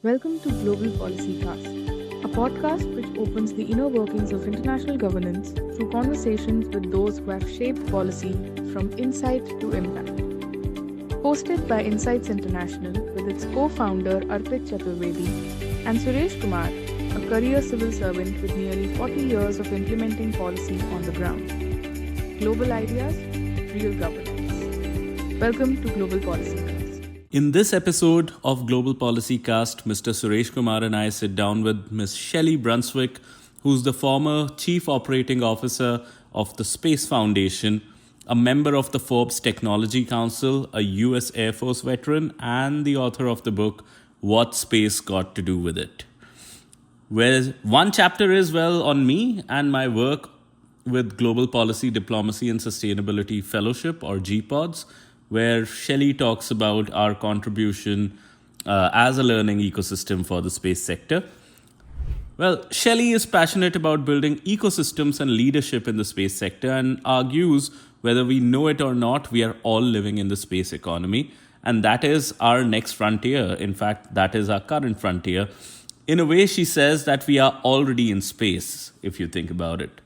Welcome to Global Policy Cast, a podcast which opens the inner workings of international governance through conversations with those who have shaped policy from insight to impact. Hosted by Insights International with its co-founder Arpit Chaturvedi and Suresh Kumar, a career civil servant with nearly 40 years of implementing policy on the ground. Global ideas, real governance. Welcome to Global Policy Cast. In this episode of Global Policy Cast, Mr. Suresh Kumar and I sit down with Ms. Shelli Brunswick, who's the former Chief Operating Officer of the Space Foundation, a member of the Forbes Technology Council, a US Air Force veteran, and the author of the book, What Space Got to Do with It. Where one chapter is, on me and my work with Global Policy, Diplomacy and Sustainability Fellowship, or GPODs, where Shelli talks about our contribution as a learning ecosystem for the space sector. Well, Shelli is passionate about building ecosystems and leadership in the space sector and argues, whether we know it or not, we are all living in the space economy. And that is our next frontier. In fact, that is our current frontier. In a way, she says that we are already in space, if you think about it.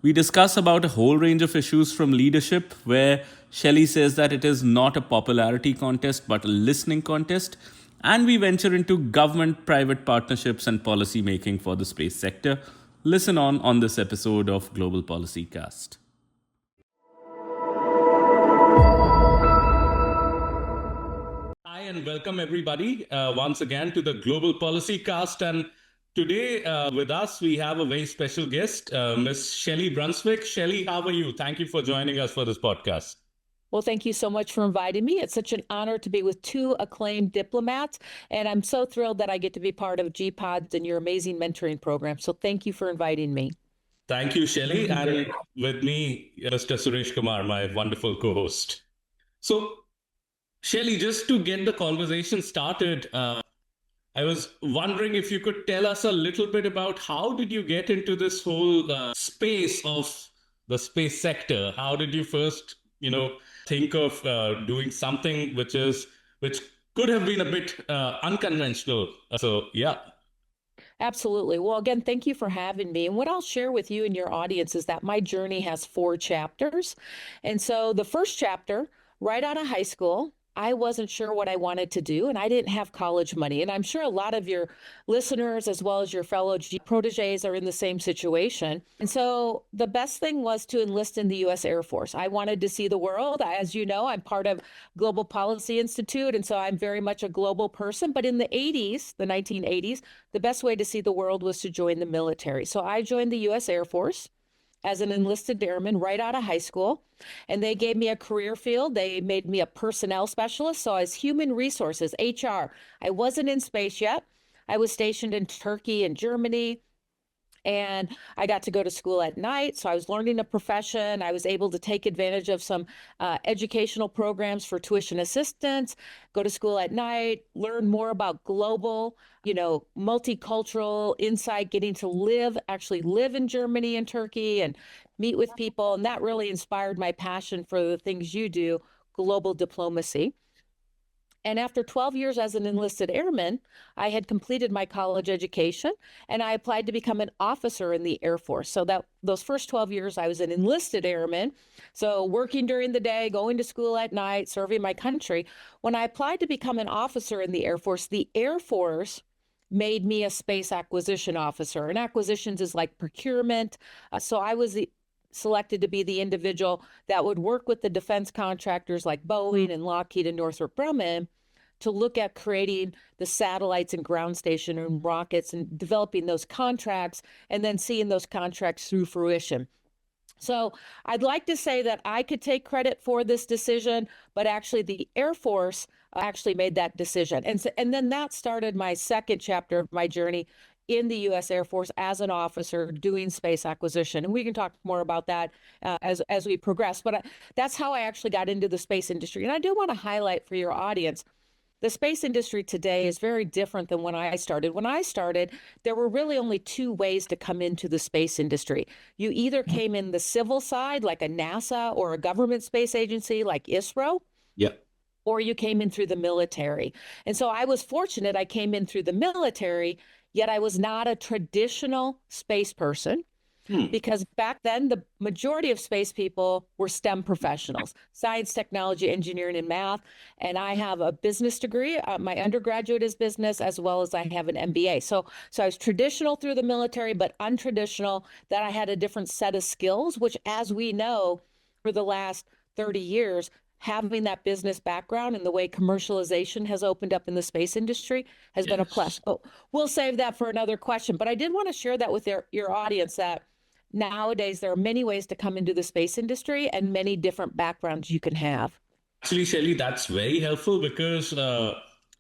We discuss about a whole range of issues from leadership, where Shelli says that it is not a popularity contest, but a listening contest. And we venture into government-private partnerships and policy making for the space sector. Listen on this episode of Global Policy Cast. Hi, and welcome everybody once again to the Global Policy Cast. And today with us, we have a very special guest, Ms. Shelli Brunswick. Shelli, how are you? Thank you for joining us for this podcast. Well, thank you so much for inviting me. It's such an honor to be with two acclaimed diplomats, and I'm so thrilled that I get to be part of GPODs and your amazing mentoring program. So thank you for inviting me. Thank you, Shelli. And with me, Mr. Suresh Kumar, my wonderful co-host. So, Shelli, just to get the conversation started, I was wondering if you could tell us a little bit about how did you get into this whole space of the space sector? How did you first, think of doing something which could have been a bit unconventional? So, yeah. Absolutely. Well, again, thank you for having me. And what I'll share with you and your audience is that my journey has 4 chapters. And so the first chapter, right out of high school, I wasn't sure what I wanted to do, and I didn't have college money. And I'm sure a lot of your listeners, as well as your fellow proteges, are in the same situation. And so the best thing was to enlist in the U.S. Air Force. I wanted to see the world. As you know, I'm part of Global Policy Institute, and so I'm very much a global person. But in the 1980s, the best way to see the world was to join the military. So I joined the U.S. Air Force as an enlisted airman right out of high school. And they gave me a career field. They made me a personnel specialist. So as human resources, HR, I wasn't in space yet. I was stationed in Turkey and Germany. And I got to go to school at night. So I was learning a profession. I was able to take advantage of some educational programs for tuition assistance, go to school at night, learn more about global, multicultural insight, getting to actually live in Germany and Turkey and meet with people. And that really inspired my passion for the things you do, global diplomacy. And after 12 years as an enlisted airman, I had completed my college education and I applied to become an officer in the Air Force. So those first 12 years, I was an enlisted airman. So working during the day, going to school at night, serving my country. When I applied to become an officer in the Air Force made me a space acquisition officer. And acquisitions is like procurement. So I was selected to be the individual that would work with the defense contractors like Boeing and Lockheed and Northrop Grumman to look at creating the satellites and ground station and rockets and developing those contracts and then seeing those contracts through fruition. So I'd like to say that I could take credit for this decision, but actually the Air Force actually made that decision. And then that started my second chapter of my journey in the U.S. Air Force as an officer doing space acquisition. And we can talk more about that as we progress. But that's how I actually got into the space industry. And I do want to highlight for your audience, the space industry today is very different than when I started. When I started, there were really only 2 ways to come into the space industry. You either came in the civil side, like a NASA or a government space agency like ISRO. Yeah. or you came in through the military. And so I was fortunate I came in through the military, yet I was not a traditional space person because back then the majority of space people were STEM professionals, science, technology, engineering, and math. And I have a business degree. My undergraduate is business, as well as I have an MBA. So I was traditional through the military, but untraditional, that I had a different set of skills, which, as we know, for the last 30 years, having that business background and the way commercialization has opened up in the space industry has been a plus. Oh, we'll save that for another question. But I did want to share that with your audience, that nowadays there are many ways to come into the space industry and many different backgrounds you can have. Actually, Shelly, that's very helpful because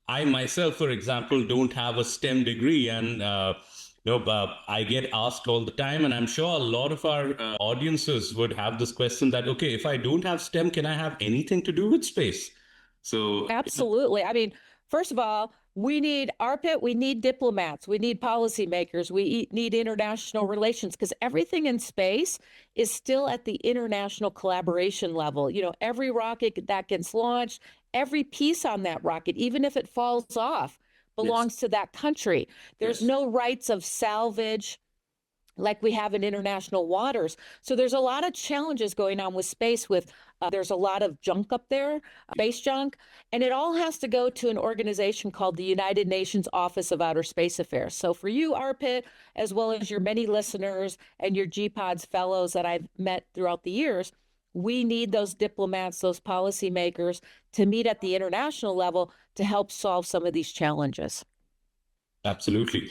I myself, for example, don't have a STEM degree, and I get asked all the time, and I'm sure a lot of our audiences would have this question that, okay, if I don't have STEM, can I have anything to do with space? So absolutely. I mean, first of all, we need Arpit, we need diplomats, we need policymakers, we need international relations, because everything in space is still at the international collaboration level. You know, every rocket that gets launched, every piece on that rocket, even if it falls off, belongs to that country. There's no rights of salvage like we have in international waters. So there's a lot of challenges going on with space. There's a lot of junk up there, space junk, and it all has to go to an organization called the United Nations Office of Outer Space Affairs. So for you, Arpit, as well as your many listeners and your GPODS fellows that I've met throughout the years, we need those diplomats, those policymakers to meet at the international level to help solve some of these challenges. Absolutely.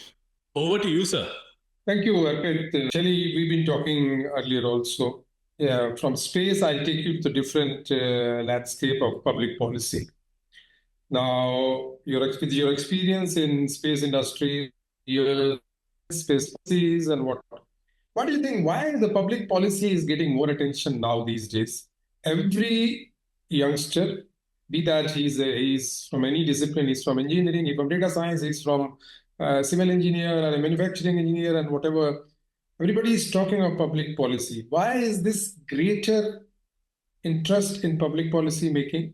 Over to you, sir. Thank you, Arpit. Shelli, we've been talking earlier also. From space, I take you to different landscape of public policy. Now, your experience in space industry, your space policies and whatnot. What do you think? Why the public policy is getting more attention now these days? Every youngster, be that he's from any discipline, he's from engineering, he's from data science, he's from civil engineer or a manufacturing engineer and whatever, everybody is talking of public policy. Why is this greater interest in public policy making?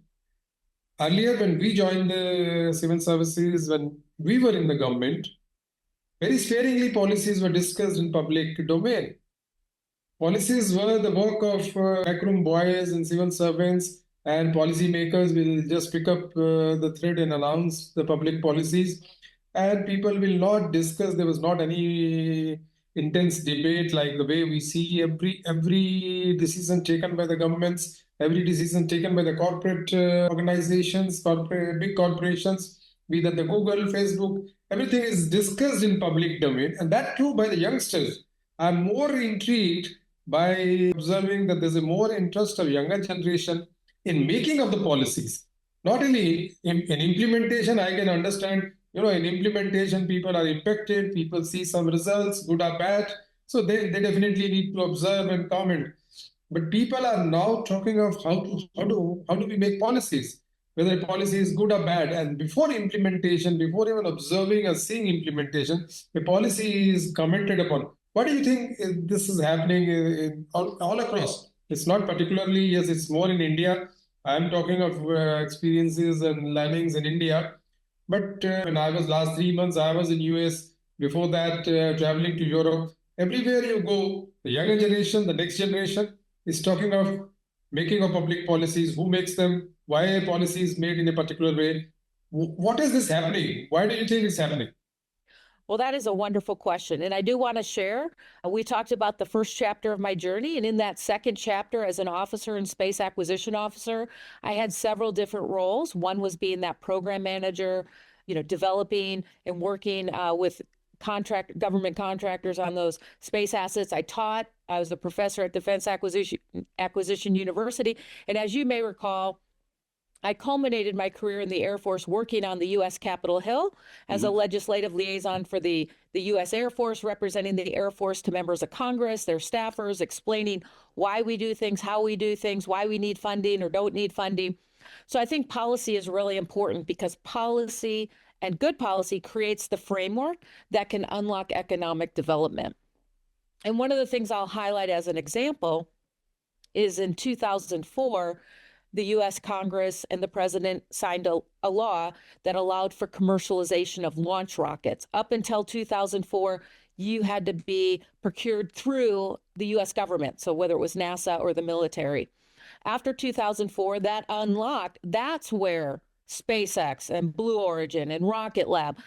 Earlier, when we joined the civil services, when we were in the government, very sparingly policies were discussed in public domain. Policies were the work of backroom boys and civil servants, and policymakers will just pick up the thread and announce the public policies. And people will not discuss. There was not any intense debate like the way we see every decision taken by the governments, every decision taken by the corporate organizations, big corporations, be that the Google, Facebook, everything is discussed in public domain, and that too by the youngsters. I'm more intrigued by observing that there's a more interest of younger generation in making of the policies. Not only in implementation, I can understand. In implementation, people are impacted, people see some results, good or bad. So they definitely need to observe and comment. But people are now talking of how do we make policies, whether a policy is good or bad. And before implementation, before even observing or seeing implementation, the policy is commented upon. What do you think this is happening all across? It's not particularly, yes, it's more in India. I'm talking of experiences and learnings in India. But when I was last 3 months, I was in US. Before that, traveling to Europe. Everywhere you go, the younger generation, the next generation is talking of making of public policies. Who makes them? Why a policy is made in a particular way? What is this happening? Why do you think it's happening? Well, that is a wonderful question. And I do want to share, we talked about the first chapter of my journey. And in that second chapter, as an officer and space acquisition officer, I had several different roles. One was being that program manager, developing and working with government contractors on those space assets. I taught. I was a professor at Defense Acquisition University. And as you may recall, I culminated my career in the Air Force working on the U.S. Capitol Hill as a legislative liaison for the U.S. Air Force, representing the Air Force to members of Congress, their staffers, explaining why we do things, how we do things, why we need funding or don't need funding. So I think policy is really important because policy and good policy creates the framework that can unlock economic development. And one of the things I'll highlight as an example is in 2004, the US Congress and the president signed a law that allowed for commercialization of launch rockets. Up until 2004, you had to be procured through the US government, so whether it was NASA or the military. After 2004, that unlocked, that's where SpaceX and Blue Origin and Rocket Lab,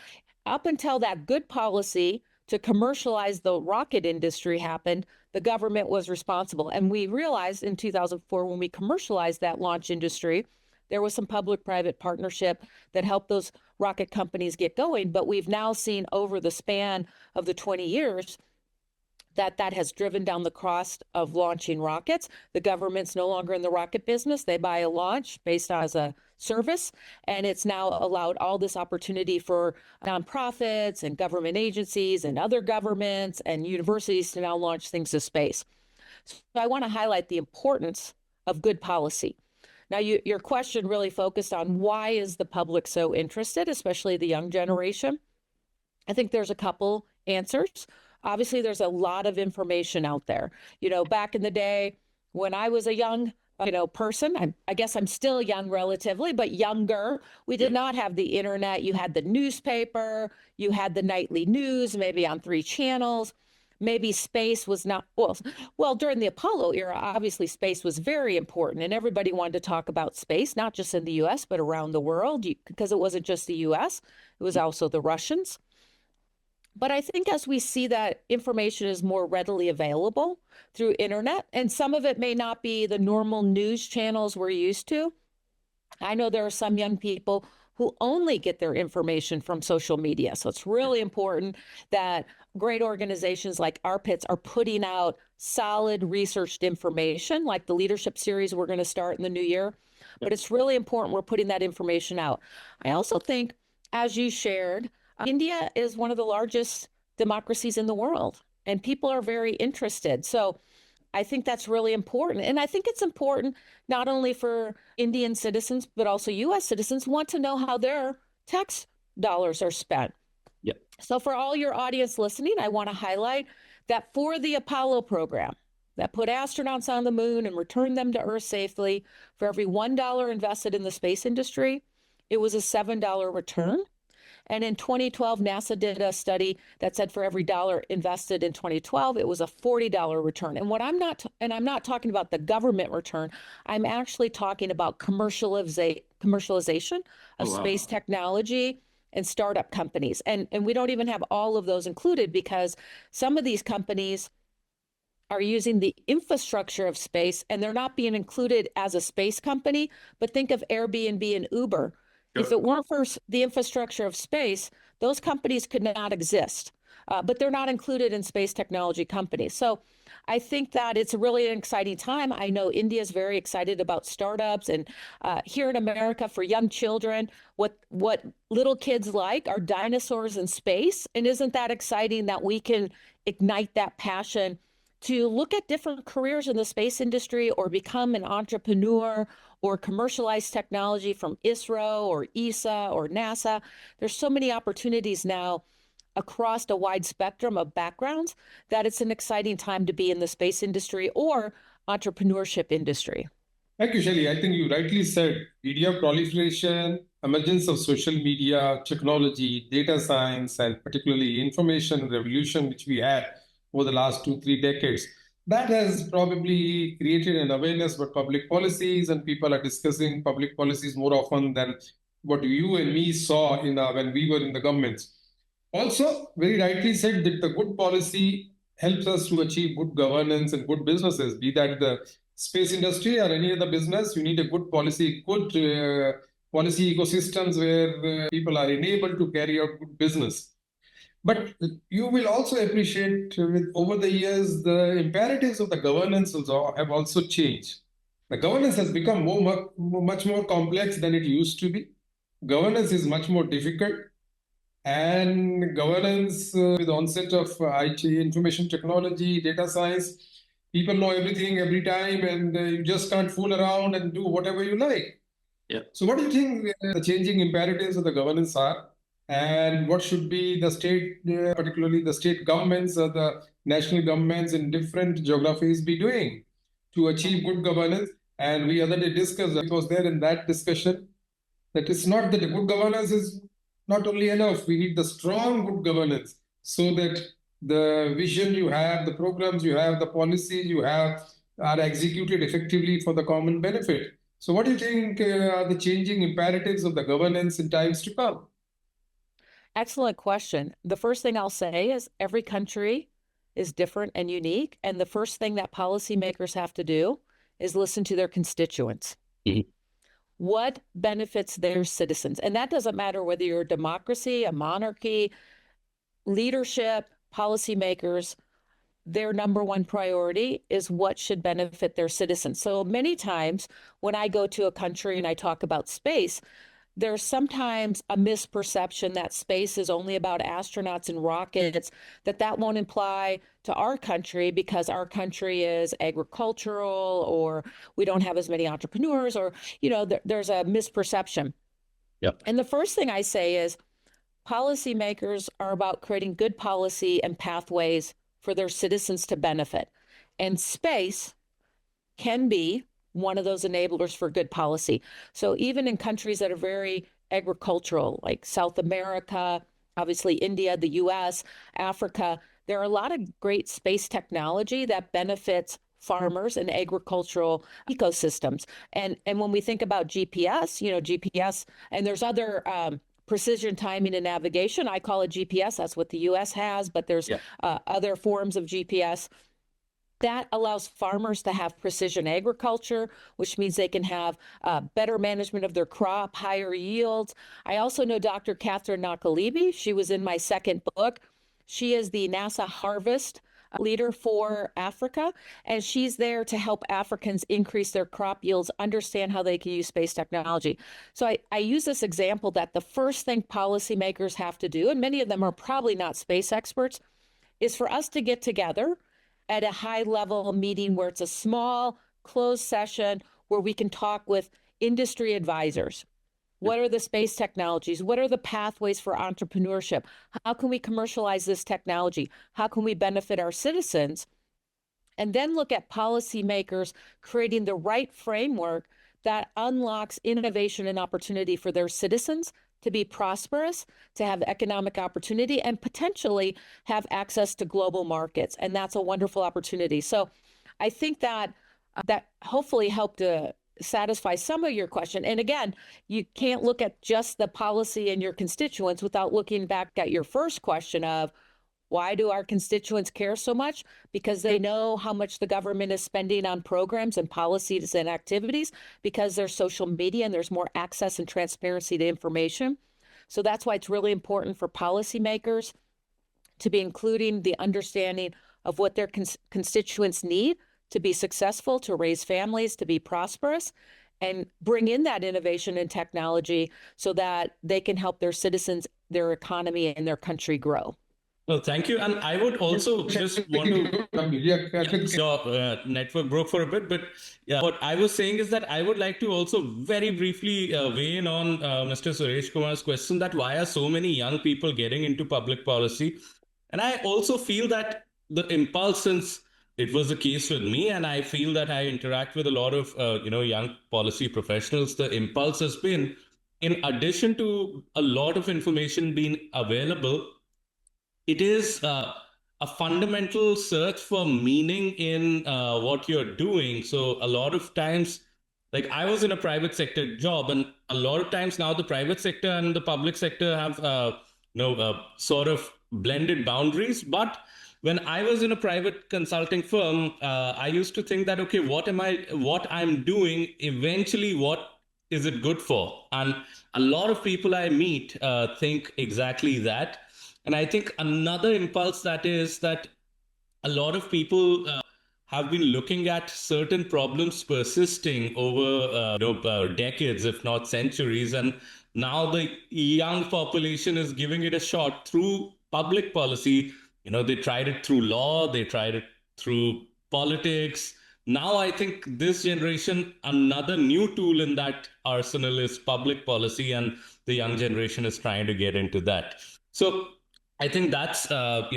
up until that good policy to commercialize the rocket industry happened, the government was responsible. And we realized in 2004, when we commercialized that launch industry, there was some public-private partnership that helped those rocket companies get going. But we've now seen over the span of the 20 years that has driven down the cost of launching rockets. The government's no longer in the rocket business. They buy a launch based on as a service, and it's now allowed all this opportunity for nonprofits and government agencies and other governments and universities to now launch things to space. So I want to highlight the importance of good policy. Now, your question really focused on why is the public so interested, especially the young generation? I think there's a couple answers. Obviously, there's a lot of information out there. Back in the day when I was a young person, I guess I'm still young relatively, but younger, we did not have the internet. You had the newspaper, you had the nightly news, maybe on 3 channels. Maybe space was not, well, during the Apollo era, obviously space was very important, and everybody wanted to talk about space, not just in the US, but around the world, because it wasn't just the US, it was also the Russians. But I think as we see that information is more readily available through internet, and some of it may not be the normal news channels we're used to. I know there are some young people who only get their information from social media. So it's really important that great organizations like Arpit are putting out solid researched information, like the leadership series we're going to start in the new year. But it's really important we're putting that information out. I also think, as you shared, India is one of the largest democracies in the world, and people are very interested. So I think that's really important. And I think it's important not only for Indian citizens, but also US citizens want to know how their tax dollars are spent. Yep. So for all your audience listening, I want to highlight that for the Apollo program that put astronauts on the moon and returned them to Earth safely, for every $1 invested in the space industry, it was a $7 return. And in 2012, NASA did a study that said for every $1 invested in 2012, it was a $40 return. And I'm not talking about the government return. I'm actually talking about commercialization of space technology and startup companies. And we don't even have all of those included, because some of these companies are using the infrastructure of space and they're not being included as a space company. But think of Airbnb and Uber. If it weren't for the infrastructure of space, those companies could not exist, but they're not included in space technology companies. So I think that it's really an exciting time. I know India is very excited about startups, and here in America for young children, what little kids like are dinosaurs in space. And isn't that exciting that we can ignite that passion to look at different careers in the space industry or become an entrepreneur or commercialize technology from ISRO or ESA or NASA. There's so many opportunities now across a wide spectrum of backgrounds that it's an exciting time to be in the space industry or entrepreneurship industry. Thank you, Shelli. I think you rightly said media proliferation, emergence of social media, technology, data science, and particularly information revolution, which we had over the last 2-3 decades. That has probably created an awareness about public policies, and people are discussing public policies more often than what you and me saw when we were in the governments. Also, very rightly said that the good policy helps us to achieve good governance and good businesses, be that the space industry or any other business. You need a good policy, good policy ecosystems where people are enabled to carry out good business. But you will also appreciate over the years, the imperatives of the governance have also changed. The governance has become much more complex than it used to be. Governance is much more difficult. And governance with the onset of IT, information technology, data science, people know everything every time, and you just can't fool around and do whatever you like. Yeah. So what do you think the changing imperatives of the governance are? And what should be the state, particularly the state governments or the national governments in different geographies be doing to achieve good governance? And we other day discussed, it was there in that discussion, that it's not that the good governance is not only enough, we need the strong good governance so that the vision you have, the programs you have, the policies you have are executed effectively for the common benefit. So, what do you think are the changing imperatives of the governance in times to come? Excellent question. The first thing I'll say is every country is different and unique. And the first thing that policymakers have to do is listen to their constituents. Mhm. What benefits their citizens? And that doesn't matter whether you're a democracy, a monarchy, leadership, policymakers. Their number one priority is what should benefit their citizens. So many times when I go to a country and I talk about space, there's sometimes a misperception that space is only about astronauts and rockets, that won't apply to our country because our country is agricultural or we don't have as many entrepreneurs or, there's a misperception. Yep. And the first thing I say is policymakers are about creating good policy and pathways for their citizens to benefit. And space can be one of those enablers for good policy. So even in countries that are very agricultural, like South America, obviously India, the US, Africa, there are a lot of great space technology that benefits farmers and agricultural ecosystems. And when we think about GPS, GPS, and there's other precision timing and navigation. I call it GPS. That's what the US has, but there's other forms of GPS. That allows farmers to have precision agriculture, which means they can have better management of their crop, higher yields. I also know Dr. Catherine Nakalibi. She was in my second book. She is the NASA Harvest leader for Africa, and she's there to help Africans increase their crop yields, understand how they can use space technology. So I use this example that the first thing policymakers have to do, and many of them are probably not space experts, is for us to get together at a high-level meeting where it's a small, closed session where we can talk with industry advisors. What are the space technologies? What are the pathways for entrepreneurship? How can we commercialize this technology? How can we benefit our citizens? And then look at policymakers creating the right framework that unlocks innovation and opportunity for their citizens to be prosperous, to have economic opportunity, and potentially have access to global markets. And that's a wonderful opportunity. So I think that hopefully helped to satisfy some of your question. And again, you can't look at just the policy and your constituents without looking back at your first question of why do our constituents care so much? Because they know how much the government is spending on programs and policies and activities, because there's social media and there's more access and transparency to information. So that's why it's really important for policymakers to be including the understanding of what their constituents need to be successful, to raise families, to be prosperous, and bring in that innovation and technology so that they can help their citizens, their economy, and their country grow. Well, thank you. And I would also just want to, your network broke for a bit, but what I was saying is that I would like to also very briefly weigh in on Mr. Suresh Kumar's question that why are so many young people getting into public policy? And I also feel that the impulse, since it was the case with me, and I feel that I interact with a lot of young policy professionals, the impulse has been, in addition to a lot of information being available, it is a fundamental search for meaning in what you're doing. So a lot of times, like I was in a private sector job, and a lot of times now the private sector and the public sector have sort of blended boundaries. But when I was in a private consulting firm, I used to think that, okay, what I'm doing, eventually what is it good for? And a lot of people I meet think exactly that. And I think another impulse that is that a lot of people have been looking at certain problems persisting over decades, if not centuries. And now the young population is giving it a shot through public policy. They tried it through law, they tried it through politics. Now I think this generation, another new tool in that arsenal is public policy, and the young generation is trying to get into that. So I think that's a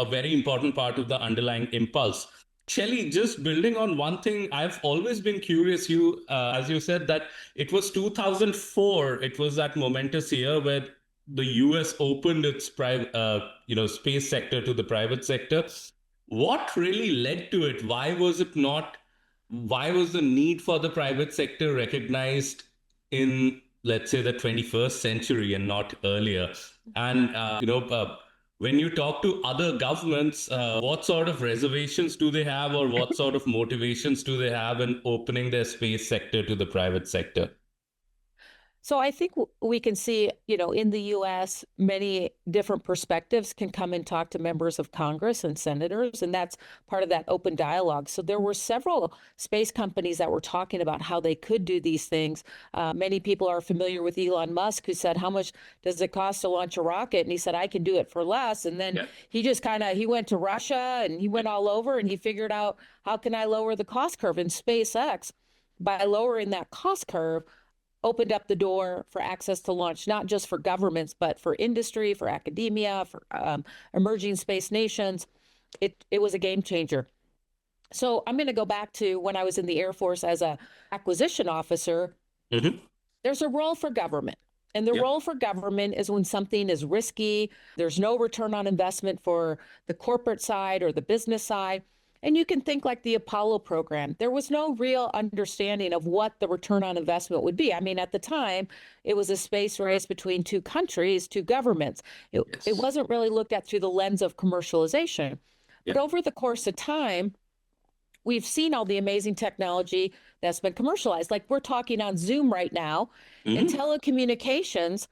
very important part of the underlying impulse. Shelly, just building on one thing, I've always been curious. As you said, that it was 2004. It was that momentous year where the U.S. opened its space sector to the private sector. What really led to it? Why was it not? Why was the need for the private sector recognized in, let's say, the 21st century and not earlier? And when you talk to other governments, what sort of reservations do they have, or what sort of motivations do they have in opening their space sector to the private sector? So I think we can see, in the U.S., many different perspectives can come and talk to members of Congress and senators, and that's part of that open dialogue. So there were several space companies that were talking about how they could do these things. Many people are familiar with Elon Musk, who said, how much does it cost to launch a rocket? And he said, I can do it for less. And then he just he went to Russia and he went all over and he figured out, how can I lower the cost curve? And SpaceX, by lowering that cost curve, opened up the door for access to launch, not just for governments, but for industry, for academia, for emerging space nations. It was a game changer. So I'm going to go back to when I was in the Air Force as a acquisition officer. Mm-hmm. There's a role for government. And the role for government is when something is risky, there's no return on investment for the corporate side or the business side. And you can think like the Apollo program. There was no real understanding of what the return on investment would be. I mean, at the time, it was a space race between two countries, two governments. It wasn't really looked at through the lens of commercialization. But over the course of time, we've seen all the amazing technology that's been commercialized. Like we're talking on Zoom right now. In telecommunications,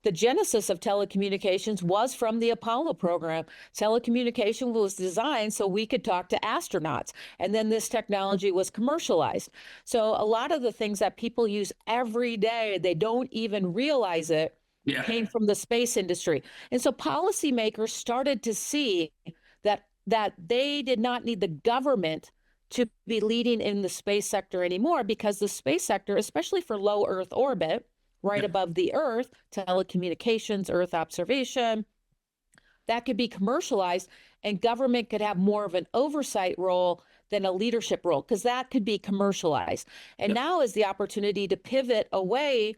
the genesis of telecommunications was from the Apollo program. Telecommunication was designed so we could talk to astronauts. And then this technology was commercialized. So a lot of the things that people use every day, they don't even realize it, came from the space industry. And so policymakers started to see that they did not need the government to be leading in the space sector anymore, because the space sector, especially for low Earth orbit, right above the Earth, telecommunications, Earth observation, that could be commercialized, and government could have more of an oversight role than a leadership role, because that could be commercialized. And now is the opportunity to pivot away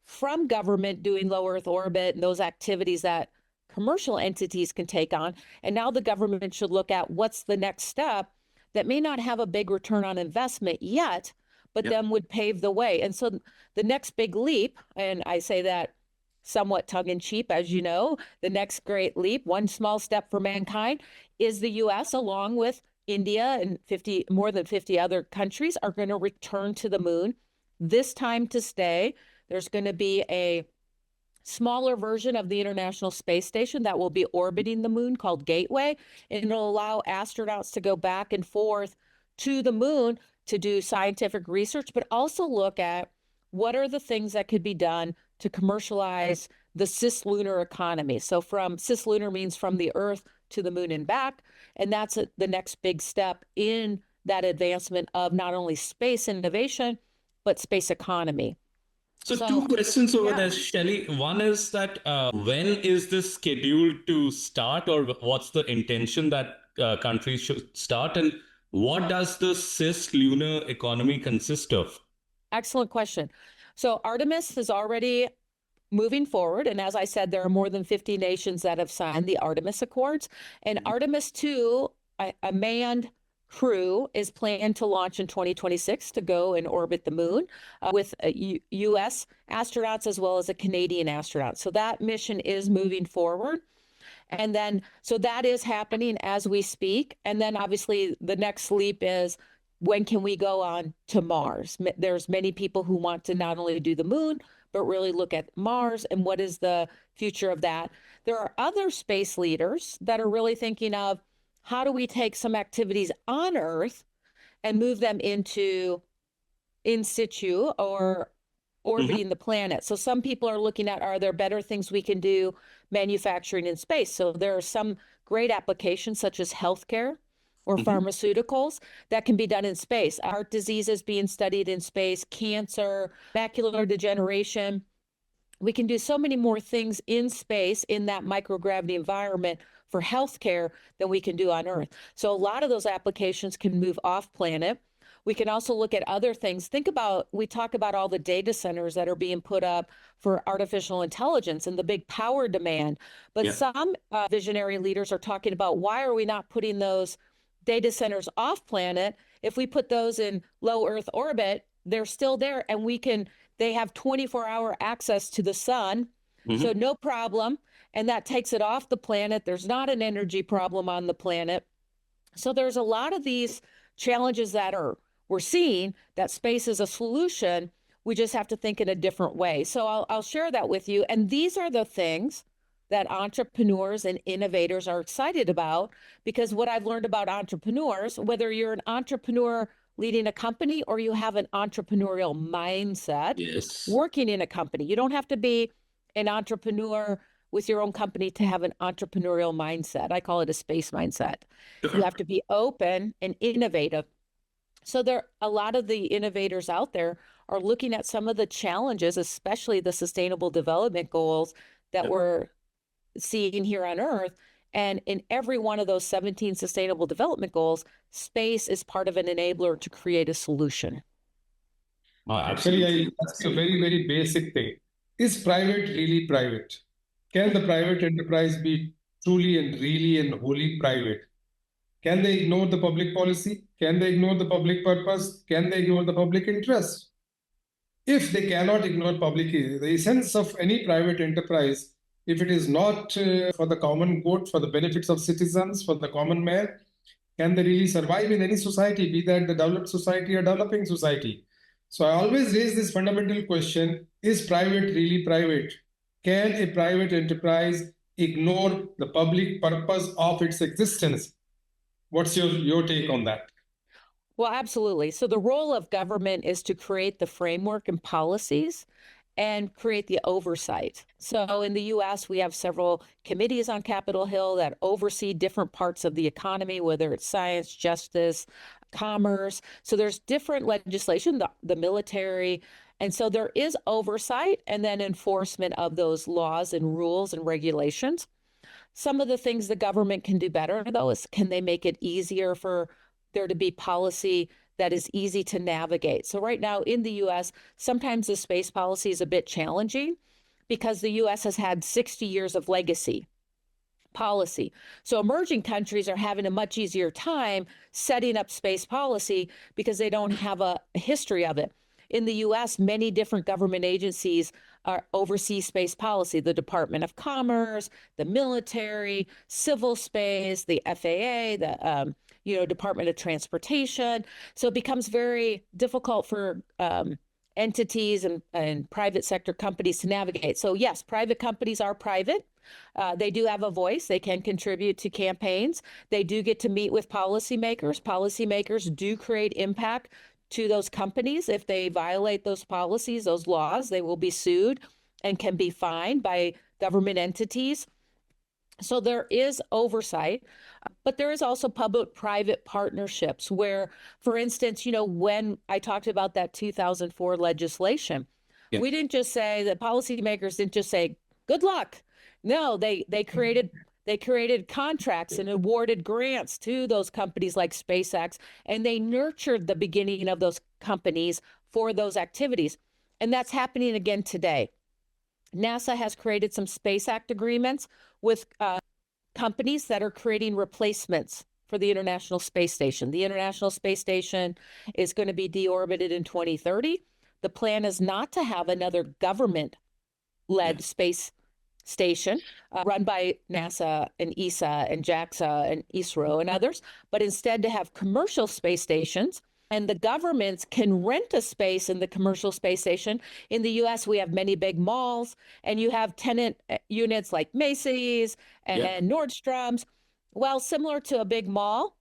from government doing low Earth orbit and those activities that commercial entities can take on. And now the government should look at what's the next step that may not have a big return on investment yet, but then would pave the way. And so the next big leap, and I say that somewhat tongue-in-cheek, as you know, the next great leap, one small step for mankind, is the U.S. along with India and more than 50 other countries are going to return to the moon, this time to stay. There's going to be a smaller version of the International Space Station that will be orbiting the moon called Gateway, and it'll allow astronauts to go back and forth to the moon to do scientific research, but also look at what are the things that could be done to commercialize the cislunar economy. So cislunar means from the Earth to the moon and back, and that's the next big step in that advancement of not only space innovation, but space economy. So two questions over there, Shelly. One is that when is this scheduled to start, or what's the intention that countries should start? And what does the cislunar economy consist of? Excellent question. So Artemis is already moving forward. And as I said, there are more than 50 nations that have signed the Artemis Accords. And Artemis 2, a manned crew, is planned to launch in 2026 to go and orbit the moon with U.S. astronauts as well as a Canadian astronaut. So that mission is moving forward. And then, so that is happening as we speak. And then obviously the next leap is, when can we go on to Mars? There's many people who want to not only do the moon, but really look at Mars and what is the future of that. There are other space leaders that are really thinking of, how do we take some activities on Earth and move them into in situ or orbiting the planet? So some people are looking at, are there better things we can do manufacturing in space? So there are some great applications such as healthcare or pharmaceuticals that can be done in space. Heart disease is being studied in space, cancer, macular degeneration. We can do so many more things in space in that microgravity environment for healthcare than we can do on Earth. So a lot of those applications can move off planet. We can also look at other things. We talk about all the data centers that are being put up for artificial intelligence and the big power demand. But some visionary leaders are talking about, why are we not putting those data centers off planet? If we put those in low Earth orbit, they're still there, and they have 24-hour access to the sun. So no problem. And that takes it off the planet. There's not an energy problem on the planet. So there's a lot of these challenges that we're seeing that space is a solution. We just have to think in a different way. So I'll share that with you. And these are the things that entrepreneurs and innovators are excited about, because what I've learned about entrepreneurs, whether you're an entrepreneur leading a company or you have an entrepreneurial mindset, working in a company, you don't have to be an entrepreneur with your own company to have an entrepreneurial mindset. I call it a space mindset. You have to be open and innovative. So a lot of the innovators out there are looking at some of the challenges, especially the Sustainable Development Goals that we're seeing here on Earth. And in every one of those 17 Sustainable Development Goals, space is part of an enabler to create a solution. Actually, I ask a very, very basic thing. Is private really private? Can the private enterprise be truly and really and wholly private? Can they ignore the public policy? Can they ignore the public purpose? Can they ignore the public interest? If they cannot ignore public, the essence of any private enterprise, if it is not for the common good, for the benefits of citizens, for the common man, can they really survive in any society, be that the developed society or developing society? So I always raise this fundamental question, is private really private? Can a private enterprise ignore the public purpose of its existence? What's your take on that? Well, absolutely. So the role of government is to create the framework and policies and create the oversight. So in the US, we have several committees on Capitol Hill that oversee different parts of the economy, whether it's science, justice, commerce. So there's different legislation, the military. And so there is oversight and then enforcement of those laws and rules and regulations. Some of the things the government can do better, though, is can they make it easier for there to be policy that is easy to navigate? So right now in the US, sometimes the space policy is a bit challenging because the US has had 60 years of legacy policy. So emerging countries are having a much easier time setting up space policy because they don't have a history of it. In the US, many different government agencies oversee space policy: the Department of Commerce, the military, civil space, the FAA, the Department of Transportation. So it becomes very difficult for entities and private sector companies to navigate. So yes, private companies are private. They do have a voice. They can contribute to campaigns. They do get to meet with policymakers. Policymakers do create impact to those companies. If they violate those policies, those laws, they will be sued and can be fined by government entities. So there is oversight, but there is also public-private partnerships where, for instance, when I talked about that 2004 legislation, we didn't just say, the policymakers didn't just say, good luck. No, they created contracts and awarded grants to those companies like SpaceX, and they nurtured the beginning of those companies for those activities. And that's happening again today. NASA has created some Space Act agreements with companies that are creating replacements for the International Space Station. The International Space Station is going to be deorbited in 2030. The plan is not to have another government-led space station run by NASA and ESA and JAXA and ISRO and others, but instead to have commercial space stations. And the governments can rent a space in the commercial space station. In the US, we have many big malls, and you have tenant units like Macy's and Nordstrom's. Well, similar to a big mall,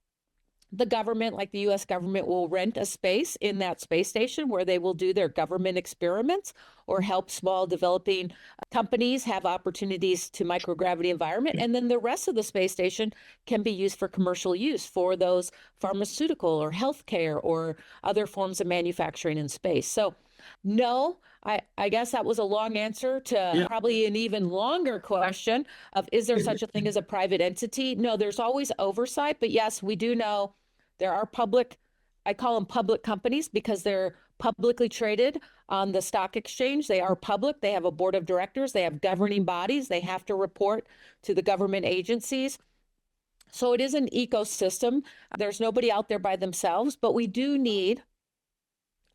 the government, like the US government, will rent a space in that space station where they will do their government experiments or help small developing companies have opportunities to microgravity environment. And then the rest of the space station can be used for commercial use for those pharmaceutical or healthcare or other forms of manufacturing in space. So No, I guess that was a long answer to probably an even longer question of, is there such a thing as a private entity? No, there's always oversight, but yes, we do know there are public, I call them public companies because they're publicly traded on the stock exchange. They are public. They have a board of directors. They have governing bodies. They have to report to the government agencies. So it is an ecosystem. There's nobody out there by themselves, but we do need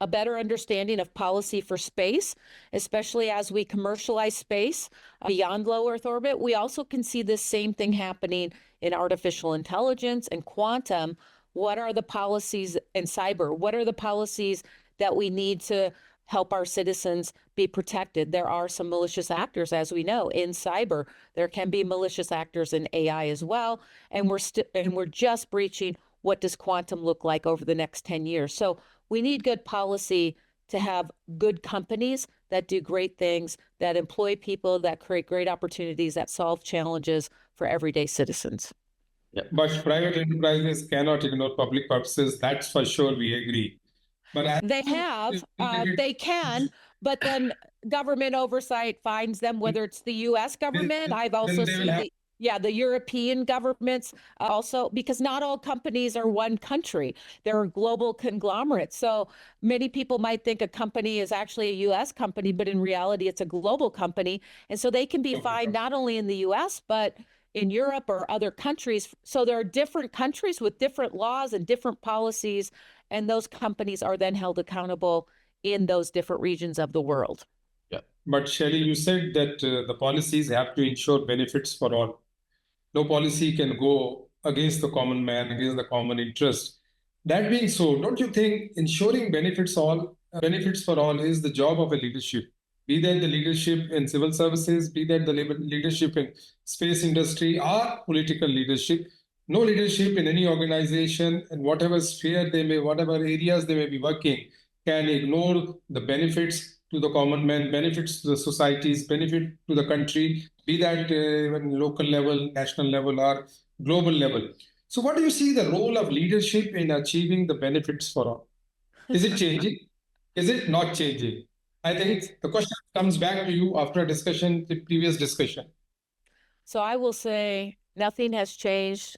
a better understanding of policy for space, especially as we commercialize space beyond low Earth orbit. We also can see this same thing happening in artificial intelligence and quantum. What are the policies in cyber? What are the policies that we need to help our citizens be protected? There are some malicious actors, as we know, in cyber. There can be malicious actors in AI as well, and we're just breaching what does quantum look like over the next 10 years. So we need good policy to have good companies that do great things, that employ people, that create great opportunities, that solve challenges for everyday citizens. But private enterprises cannot ignore public purposes. That's for sure. We agree. But they can, but then government oversight finds them, whether it's the U.S. government. I've also seen the European governments also, because not all companies are one country. They're global conglomerates. So many people might think a company is actually a U.S. company, but in reality, it's a global company. And so they can be fined not only in the U.S., but in Europe or other countries. So there are different countries with different laws and different policies, and those companies are then held accountable in those different regions of the world. Yeah. But Shelli, you said that the policies have to ensure benefits for all. No policy can go against the common man, against the common interest. That being so, don't you think ensuring benefits for all is the job of a leadership? Be that the leadership in civil services, be that the leadership in space industry, or political leadership. No leadership in any organization, in whatever sphere whatever areas they may be working, can ignore the benefits to the common man, benefits to the societies, benefit to the country, be that even local level, national level, or global level. So what do you see the role of leadership in achieving the benefits for all? Is it changing? Is it not changing? I think the question comes back to you after a discussion, the previous discussion. So I will say nothing has changed.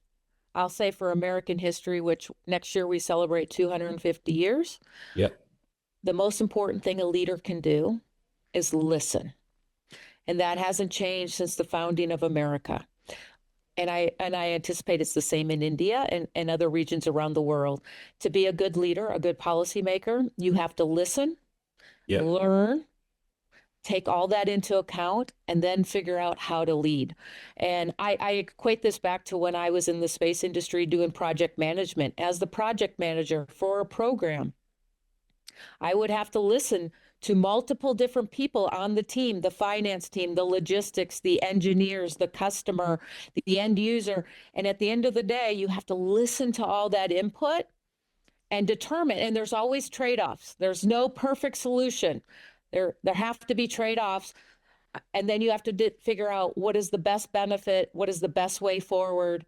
I'll say for American history, which next year we celebrate 250 years. Yep. The most important thing a leader can do is listen. And that hasn't changed since the founding of America. And I anticipate it's the same in India and other regions around the world. To be a good leader, a good policymaker, you have to listen, learn, take all that into account, and then figure out how to lead. And I equate this back to when I was in the space industry doing project management. As the project manager for a program, I would have to listen to multiple different people on the team, the finance team, the logistics, the engineers, the customer, the end user. And at the end of the day, you have to listen to all that input and determine, and there's always trade-offs. There's no perfect solution. There have to be trade-offs. And then you have to figure out what is the best benefit, what is the best way forward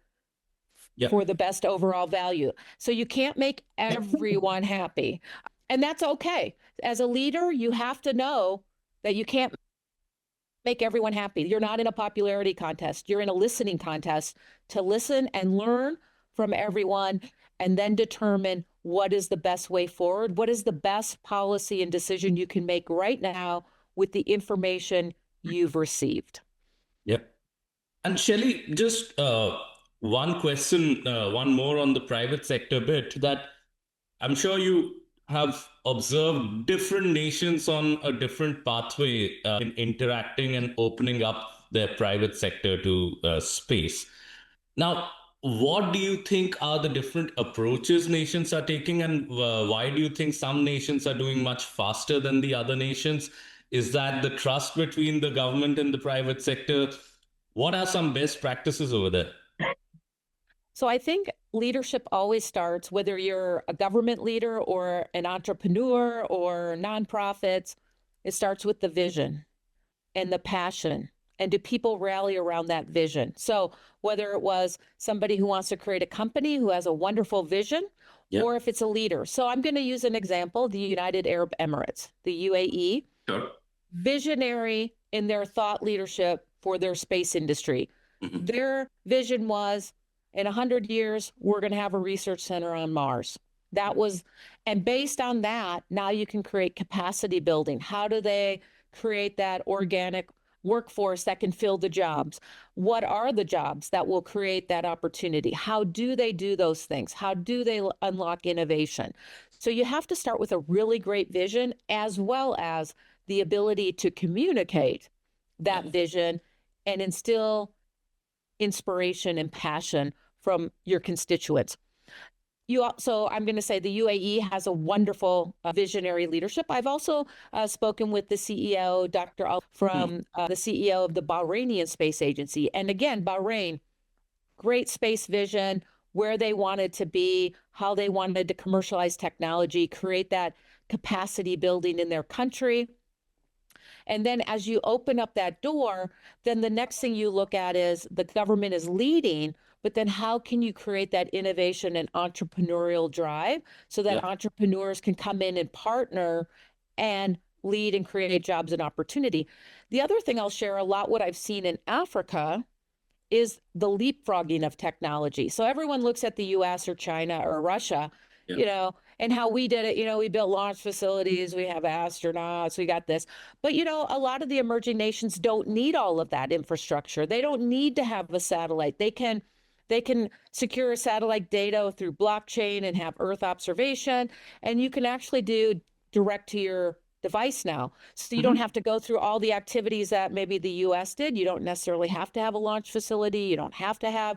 for the best overall value. So you can't make everyone happy. And that's okay. As a leader, you have to know that you can't make everyone happy. You're not in a popularity contest. You're in a listening contest to listen and learn from everyone and then determine what is the best way forward. What is the best policy and decision you can make right now with the information you've received? Yep. And Shelli, just one question, one more on the private sector bit, that I'm sure you have observed different nations on a different pathway in interacting and opening up their private sector to space. Now, what do you think are the different approaches nations are taking, and why do you think some nations are doing much faster than the other nations? Is that the trust between the government and the private sector? What are some best practices over there? So I think leadership always starts, whether you're a government leader or an entrepreneur or nonprofits, it starts with the vision and the passion. And do people rally around that vision? So whether it was somebody who wants to create a company who has a wonderful vision, or if it's a leader. So I'm going to use an example, the United Arab Emirates, the UAE. Sure. Visionary in their thought leadership for their space industry. Mhm. Their vision was, in 100 years, we're going to have a research center on Mars. That was, and based on that, now you can create capacity building. How do they create that organic workforce that can fill the jobs? What are the jobs that will create that opportunity? How do they do those things? How do they unlock innovation? So you have to start with a really great vision, as well as the ability to communicate that vision and instill inspiration and passion from your constituents. I'm going to say the UAE has a wonderful visionary leadership. I've also spoken with the CEO, Dr. Al, from the CEO of the Bahrainian Space Agency. And again, Bahrain, great space vision, where they wanted to be, how they wanted to commercialize technology, create that capacity building in their country. And then as you open up that door, then the next thing you look at is the government is leading, but then how can you create that innovation and entrepreneurial drive so that entrepreneurs can come in and partner and lead and create jobs and opportunity? The other thing I'll share a lot, what I've seen in Africa, is the leapfrogging of technology. So everyone looks at the US or China or Russia, and how we did it. We built launch facilities, we have astronauts, we got this. But, a lot of the emerging nations don't need all of that infrastructure. They don't need to have a satellite. They can secure satellite data through blockchain and have Earth observation. And you can actually do direct to your device now. So you don't have to go through all the activities that maybe the US did. You don't necessarily have to have a launch facility. You don't have to have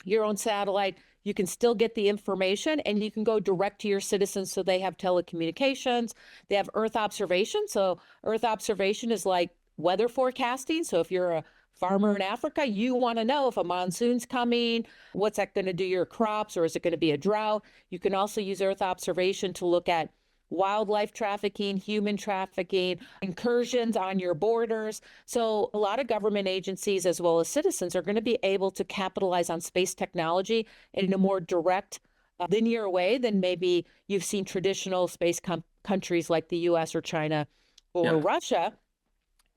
your own satellite. You can still get the information and you can go direct to your citizens. So they have telecommunications, they have Earth observation. So Earth observation is like weather forecasting. So if you're a farmer in Africa, you want to know if a monsoon's coming, what's that going to do to your crops, or is it going to be a drought? You can also use Earth observation to look at wildlife trafficking, human trafficking, incursions on your borders. So a lot of government agencies as well as citizens are going to be able to capitalize on space technology in a more direct, linear way than maybe you've seen traditional space countries like the US or China or Russia.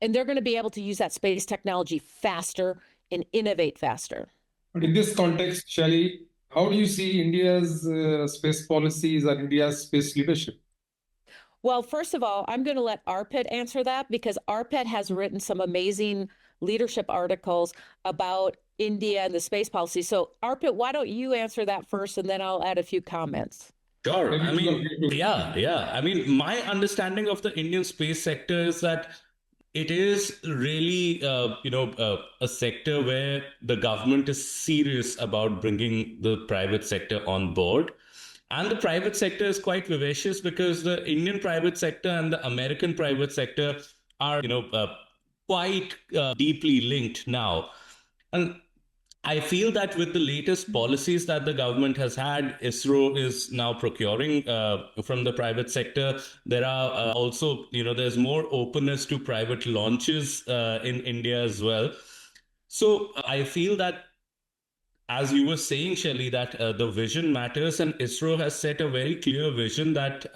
And they're going to be able to use that space technology faster and innovate faster. But in this context, Shelli, how do you see India's space policies and India's space leadership? Well, first of all, I'm going to let Arpit answer that, because Arpit has written some amazing leadership articles about India and the space policy. So Arpit, why don't you answer that first, and then I'll add a few comments. Sure. I mean, my understanding of the Indian space sector is that it is really, a sector where the government is serious about bringing the private sector on board. And the private sector is quite vivacious, because the Indian private sector and the American private sector are, quite deeply linked now. And I feel that with the latest policies that the government has had, ISRO is now procuring from the private sector. There are also, there's more openness to private launches in India as well. So I feel that, as you were saying, Shelli, that the vision matters, and ISRO has set a very clear vision that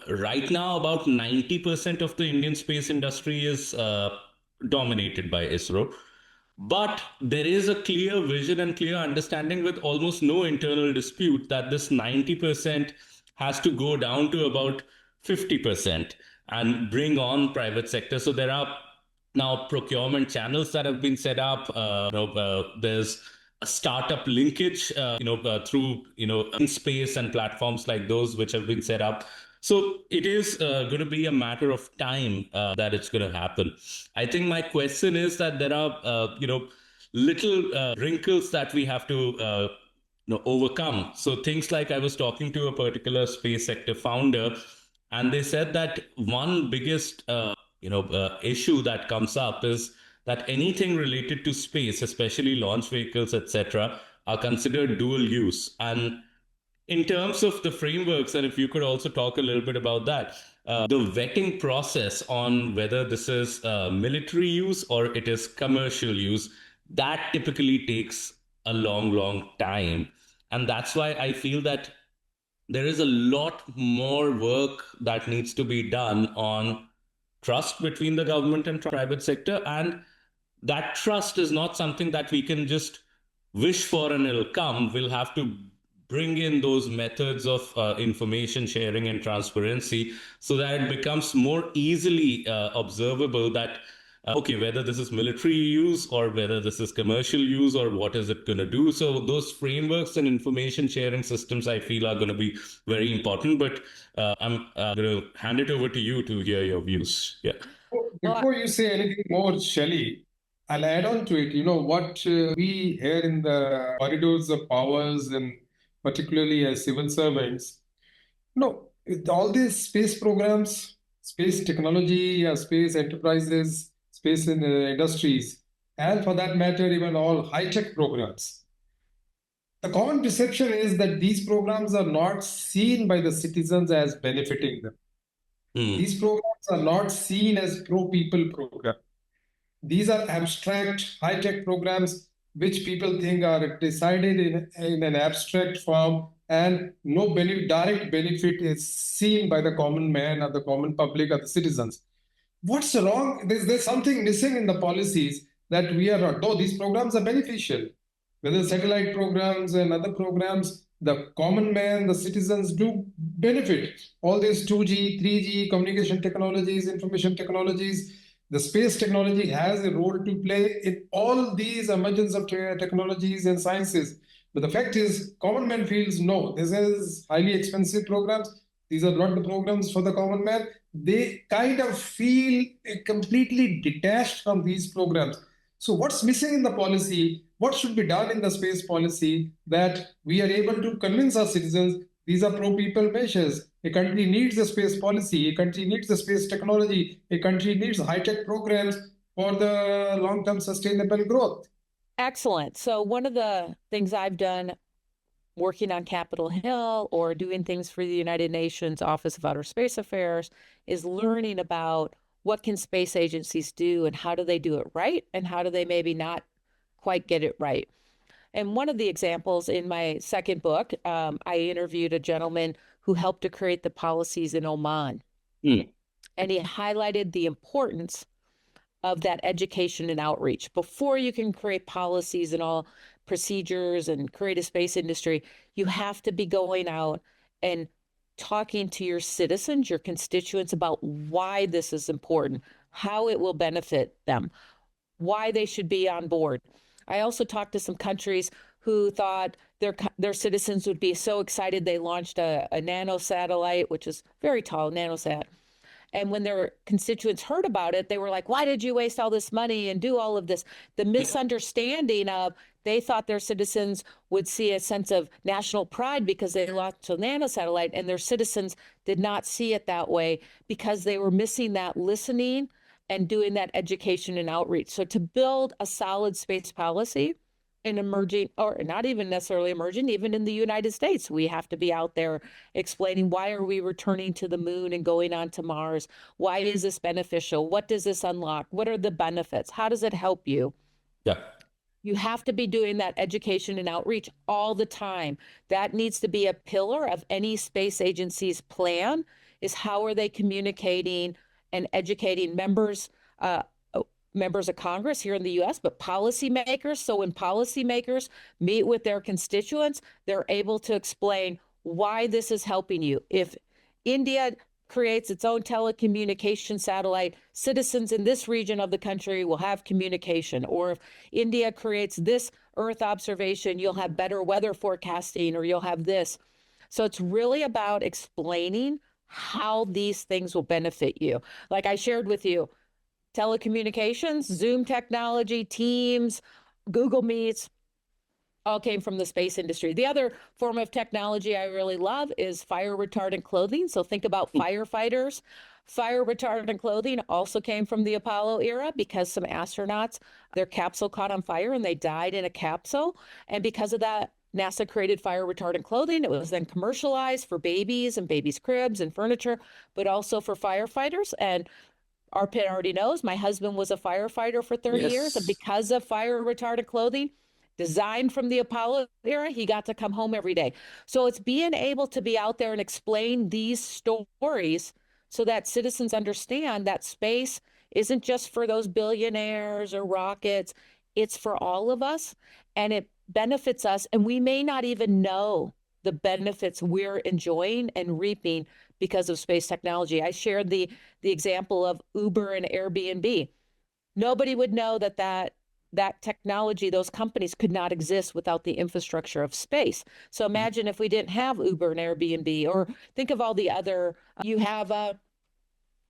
right now about 90% of the Indian space industry is dominated by ISRO. But there is a clear vision and clear understanding, with almost no internal dispute, that this 90% has to go down to about 50% and bring on private sector. So there are now procurement channels that have been set up. There's a startup linkage, through, in space and platforms like those which have been set up. So it is going to be a matter of time that it's going to happen. I think my question is that there are, little wrinkles that we have to overcome. So things like, I was talking to a particular space sector founder, and they said that one biggest, issue that comes up is that anything related to space, especially launch vehicles, etc., are considered dual use. And in terms of the frameworks, and if you could also talk a little bit about that, the vetting process on whether this is military use or it is commercial use, that typically takes a long, long time. And that's why I feel that there is a lot more work that needs to be done on trust between the government and private sector. And that trust is not something that we can just wish for and it'll come. We'll have to bring in those methods of information sharing and transparency so that it becomes more easily observable that okay, whether this is military use or whether this is commercial use or what is it going to do. So those frameworks and information sharing systems I feel are going to be very important. But I'm going to hand it over to you to hear your views. Yeah. Before you say anything more, Shelly, I'll add on to it. What we hear in the corridors of powers, and particularly as civil servants, with all these space programs, space technology, space enterprises, space industries, and for that matter, even all high-tech programs, the common perception is that these programs are not seen by the citizens as benefiting them. These programs are not seen as pro-people programs. These are abstract, high-tech programs which people think are decided in an abstract form, and no direct benefit is seen by the common man or the common public or the citizens. What's wrong? There's something missing in the policies that we are not. Though these programs are beneficial, whether satellite programs and other programs, the common man, the citizens do benefit. All these 2G, 3G communication technologies, information technologies, the space technology has a role to play in all these emergence of technologies and sciences. But the fact is, common man feels, no, this is highly expensive programs. These are not the programs for the common man. They kind of feel completely detached from these programs. So what's missing in the policy? What should be done in the space policy that we are able to convince our citizens these are pro-people measures? A country needs a space policy. A country needs a space technology. A country needs high-tech programs for the long-term sustainable growth. Excellent. So one of the things I've done working on Capitol Hill or doing things for the United Nations Office of Outer Space Affairs is learning about what can space agencies do and how do they do it right and how do they maybe not quite get it right. And one of the examples in my second book, I interviewed a gentleman who helped to create the policies in Oman. And he highlighted the importance of that education and outreach. Before you can create policies and all procedures and create a space industry, you have to be going out and talking to your citizens, your constituents about why this is important, how it will benefit them, why they should be on board. I also talked to some countries who thought their citizens would be so excited they launched a nano satellite, which is very tall, nanosat. And when their constituents heard about it, they were like, why did you waste all this money and do all of this? The misunderstanding of they thought their citizens would see a sense of national pride because they launched a nanosatellite, and their citizens did not see it that way because they were missing that listening and doing that education and outreach. So to build a solid space policy in emerging, or not even necessarily emerging, even in the United States, we have to be out there explaining why are we returning to the moon and going on to Mars? Why is this beneficial? What does this unlock? What are the benefits? How does it help you? Yeah. You have to be doing that education and outreach all the time. That needs to be a pillar of any space agency's plan, is how are they communicating and educating members of Congress here in the US, but policymakers. So when policymakers meet with their constituents, they're able to explain why this is helping you. If India creates its own telecommunication satellite, citizens in this region of the country will have communication. Or if India creates this Earth observation, you'll have better weather forecasting, or you'll have this. So it's really about explaining how these things will benefit you. Like I shared with you, telecommunications, Zoom technology, Teams, Google Meets, all came from the space industry. The other form of technology I really love is fire retardant clothing. So think about firefighters. Fire retardant clothing also came from the Apollo era because some astronauts, their capsule caught on fire and they died in a capsule. And because of that, NASA created fire retardant clothing. It was then commercialized for babies and babies' cribs and furniture, but also for firefighters. And Arpit already knows my husband was a firefighter for 30 years. And because of fire retardant clothing, designed from the Apollo era, he got to come home every day. So it's being able to be out there and explain these stories so that citizens understand that space isn't just for those billionaires or rockets, it's for all of us, and it benefits us, and we may not even know the benefits we're enjoying and reaping because of space technology. I shared the example of Uber and Airbnb. Nobody would know that technology, those companies could not exist without the infrastructure of space. So imagine if we didn't have Uber and Airbnb, or think of all the other, you have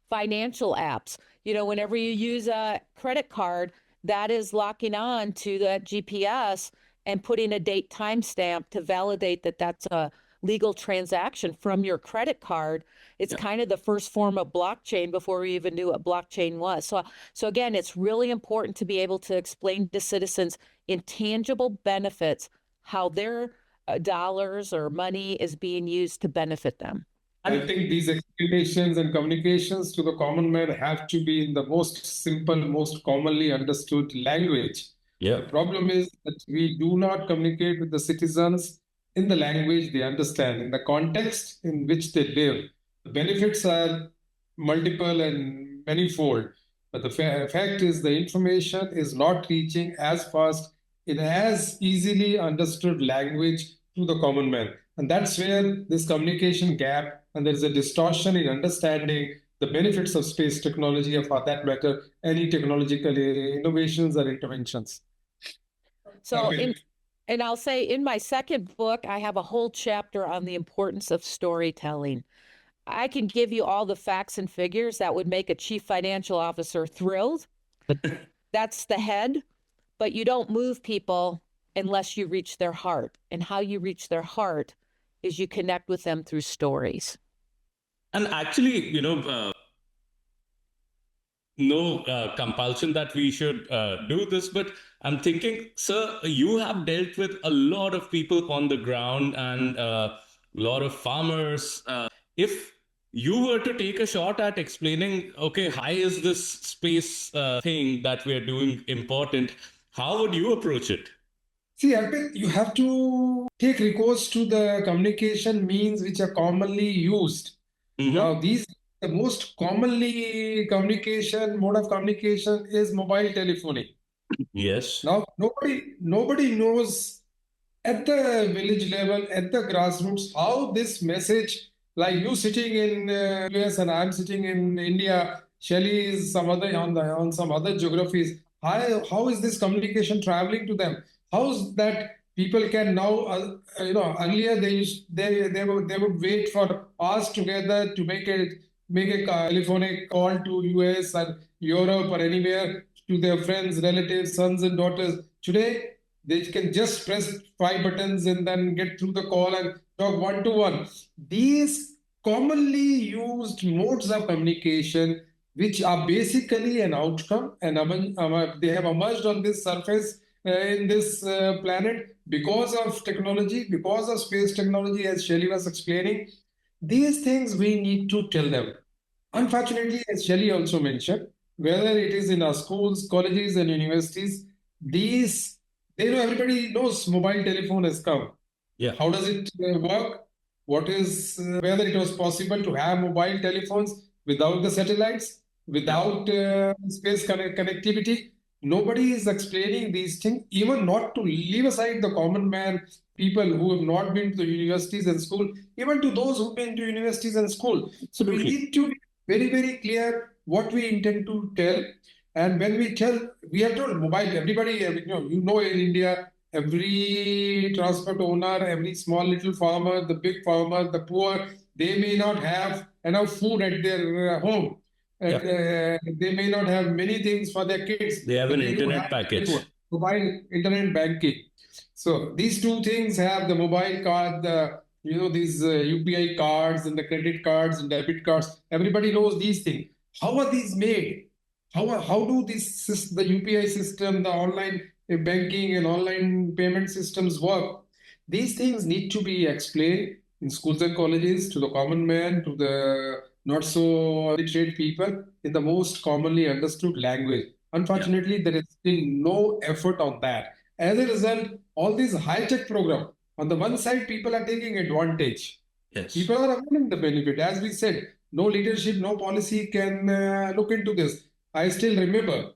financial apps. Whenever you use a credit card, that is locking on to that GPS and putting a date timestamp to validate that that's a legal transaction from your credit card. It's kind of the first form of blockchain before we even knew what blockchain was. So again, it's really important to be able to explain to citizens intangible benefits, how their dollars or money is being used to benefit them. I think these explanations and communications to the common man have to be in the most simple, most commonly understood language. The problem is that we do not communicate with the citizens in the language they understand, in the context in which they live. The benefits are multiple and manifold, but the fact is the information is not reaching as fast in as easily understood language to the common man. And that's where this communication gap, and there's a distortion in understanding the benefits of space technology, or for that matter, any technological innovations or interventions. So, and I'll say in my second book, I have a whole chapter on the importance of storytelling. I can give you all the facts and figures that would make a chief financial officer thrilled. That's the head, but you don't move people unless you reach their heart. And how you reach their heart is you connect with them through stories. And actually, no compulsion that we should do this, but I'm thinking, sir, you have dealt with a lot of people on the ground and a lot of farmers. If you were to take a shot at explaining, okay, why is this space thing that we're doing important, how would you approach it? See, Arpit, you have to take recourse to the communication means which are commonly used. Now, the most commonly mode of communication is mobile telephony. Yes. Now, nobody knows at the village level, at the grassroots, how this message, like you sitting in US and I'm sitting in India, Shelli is on some other geographies. How is this communication traveling to them? How is that people can now, earlier they would wait for hours together to make a telephonic call to US or Europe or anywhere to their friends, relatives, sons and daughters. Today, they can just press 5 buttons and then get through the call and talk one-to-one. These commonly used modes of communication, which are basically an outcome, and they have emerged on this surface in this planet because of technology, because of space technology, as Shelli was explaining. These things we need to tell them. Unfortunately, as Shelli also mentioned, whether it is in our schools, colleges, and universities, everybody knows mobile telephone has come. Yeah. How does it work? Whether it was possible to have mobile telephones without the satellites, without space connectivity? Nobody is explaining these things, even not to leave aside the common man, people who have not been to the universities and school, even to those who've been to universities and school. So we need to be very, very clear what we intend to tell. And when we have told mobile, everybody, in India, every transport owner, every small little farmer, the big farmer, the poor, they may not have enough food at their home. They may not have many things for their kids. They have an internet package. Mobile internet banking. So these two things have the mobile card, these UPI cards and the credit cards and debit cards. Everybody knows these things. How are these made? How do the UPI system, the online banking and online payment systems work? These things need to be explained in schools and colleges to the common man, to the not so literate people in the most commonly understood language. Unfortunately, there is still no effort on that. As a result, all these high-tech programs, on the one side, people are taking advantage. Yes. People are availing the benefit. As we said, no leadership, no policy can look into this. I still remember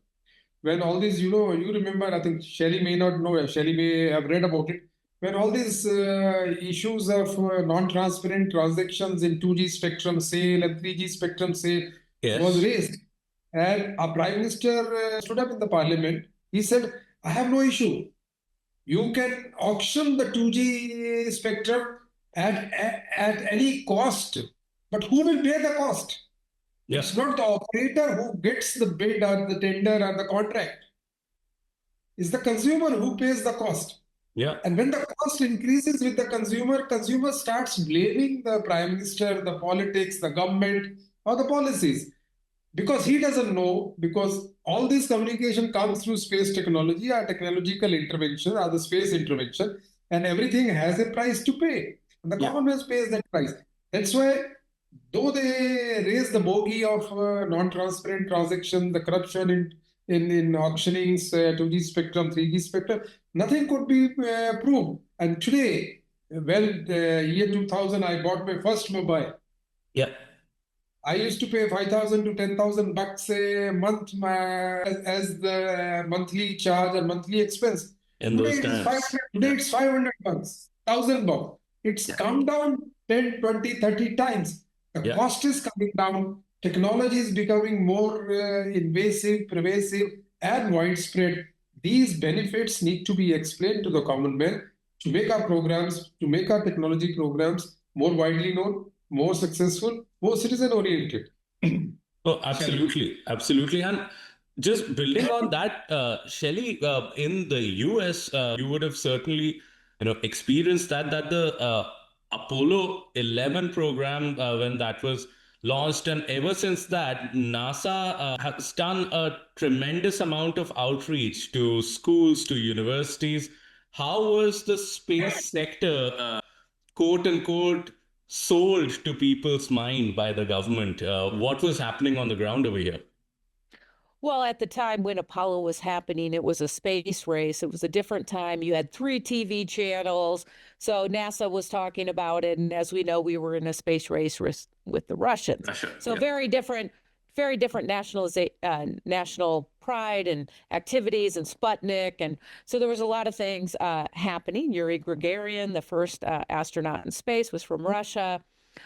when all these, you remember, I think Shelly may not know, Shelly may have read about it, when all these issues of non-transparent transactions in 2G spectrum sale and 3G spectrum sale was raised. And our Prime Minister stood up in the Parliament. He said, I have no issue. You can auction the 2G spectrum at any cost, but who will bear the cost? It's not the operator who gets the bid or the tender or the contract. It's the consumer who pays the cost. Yeah. And when the cost increases with the consumer starts blaming the Prime Minister, the politics, the government, or the policies. Because he doesn't know, because all this communication comes through space technology or technological intervention or the space intervention, and everything has a price to pay. And the government pays that price. That's why, though they raise the bogey of non-transparent transactions, the corruption in auctionings, 2G spectrum, 3G spectrum, nothing could be proved. And today, year 2000, I bought my first mobile. Yeah. I used to pay 5,000 to 10,000 bucks a month as the monthly charge or monthly expense. Today it's 500 bucks, 1,000 bucks. It's come down 10, 20, 30 times. The cost is coming down. Technology is becoming more invasive, pervasive, and widespread. These benefits need to be explained to the common man to make our programs, to make our technology programs more widely known, more successful, more citizen-oriented. Oh, absolutely. Absolutely. And just building on that, Shelly, in the US, you would have certainly experienced that the Apollo 11 program, when that was launched, and ever since that, NASA has done a tremendous amount of outreach to schools, to universities. How was the space sector, quote unquote, sold to people's mind by the government? What was happening on the ground over here? Well, at the time when Apollo was happening, it was a space race. It was a different time. You had 3 TV channels. So NASA was talking about it. And as we know, we were in a space race with the Russians. So very different national pride and activities and Sputnik. And so there was a lot of things happening. Yuri Gagarin, the first astronaut in space, was from Russia.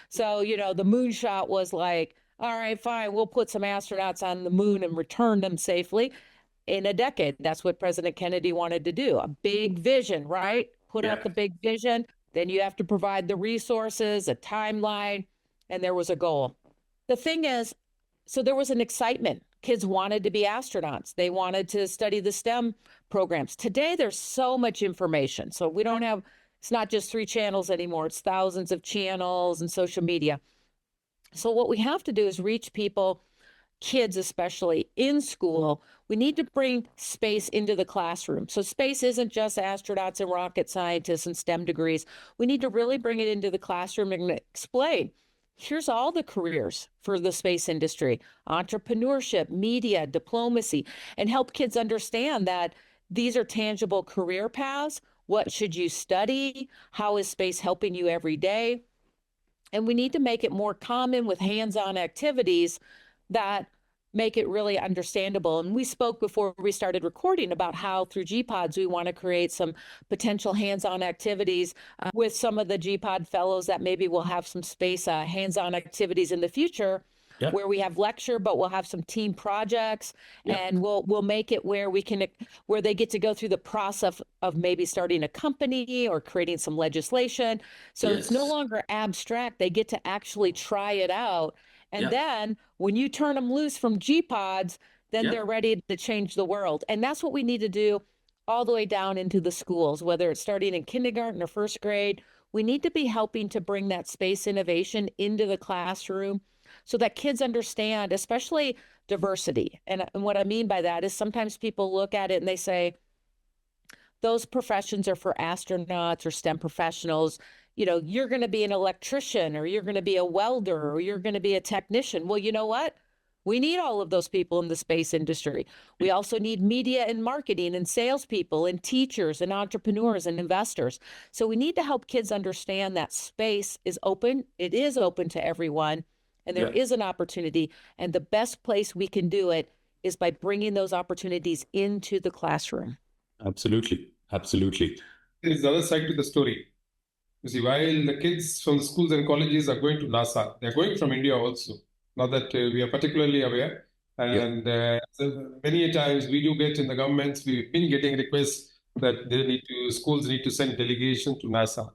So, the moonshot was like, all right, fine, we'll put some astronauts on the moon and return them safely in a decade. That's what President Kennedy wanted to do. A big vision, right? Put out the big vision. Then you have to provide the resources, a timeline, and there was a goal. The thing is, so there was an excitement. Kids wanted to be astronauts. They wanted to study the STEM programs. Today, there's so much information. So it's not just 3 channels anymore. It's thousands of channels and social media. So what we have to do is reach people, kids especially, in school. We need to bring space into the classroom. So space isn't just astronauts and rocket scientists and STEM degrees. We need to really bring it into the classroom and explain, here's all the careers for the space industry: entrepreneurship, media, diplomacy, and help kids understand that these are tangible career paths. What should you study? How is space helping you every day? And we need to make it more common with hands-on activities that make it really understandable. And we spoke before we started recording about how through GPODs, we want to create some potential hands-on activities with some of the GPOD fellows that maybe will have some space hands-on activities in the future, where we have lecture, but we'll have some team projects, and we'll make it where they get to go through the process of maybe starting a company or creating some legislation. So it's no longer abstract. They get to actually try it out. And then when you turn them loose from GPODs, then they're ready to change the world. And that's what we need to do all the way down into the schools, whether it's starting in kindergarten or first grade. We need to be helping to bring that space innovation into the classroom so that kids understand, especially diversity. And what I mean by that is sometimes people look at it and they say, those professions are for astronauts or STEM professionals. You're going to be an electrician, or you're going to be a welder, or you're going to be a technician. Well, you know what? We need all of those people in the space industry. We also need media and marketing and salespeople and teachers and entrepreneurs and investors. So we need to help kids understand that space is open. It is open to everyone, and there is an opportunity. And the best place we can do it is by bringing those opportunities into the classroom. Absolutely. Absolutely. There's the other side to the story. You see, while the kids from the schools and colleges are going to NASA, they're going from India also. Not that we are particularly aware. And many times we do get in the governments, we've been getting requests that schools need to send delegation to NASA.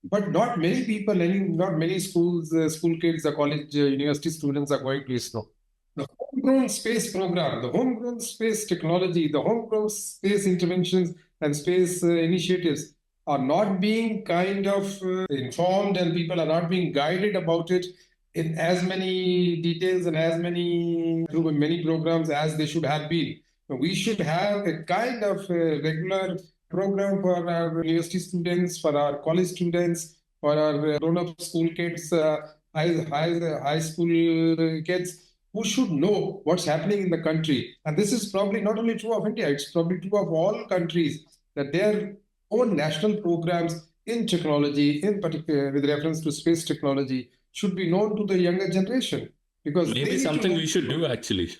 But not many people, not many schools, school kids, or college, university students are going to ISRO. The homegrown space program, the homegrown space technology, the homegrown space interventions and space initiatives are not being kind of informed, and people are not being guided about it in as many details and as many programs as they should have been. We should have a kind of regular program for our university students, for our college students, for our grown-up school kids, high school kids, who should know what's happening in the country. And this is probably not only true of India, it's probably true of all countries, that their own national programs in technology, in particular with reference to space technology, should be known to the younger generation. Because maybe something we should do, actually.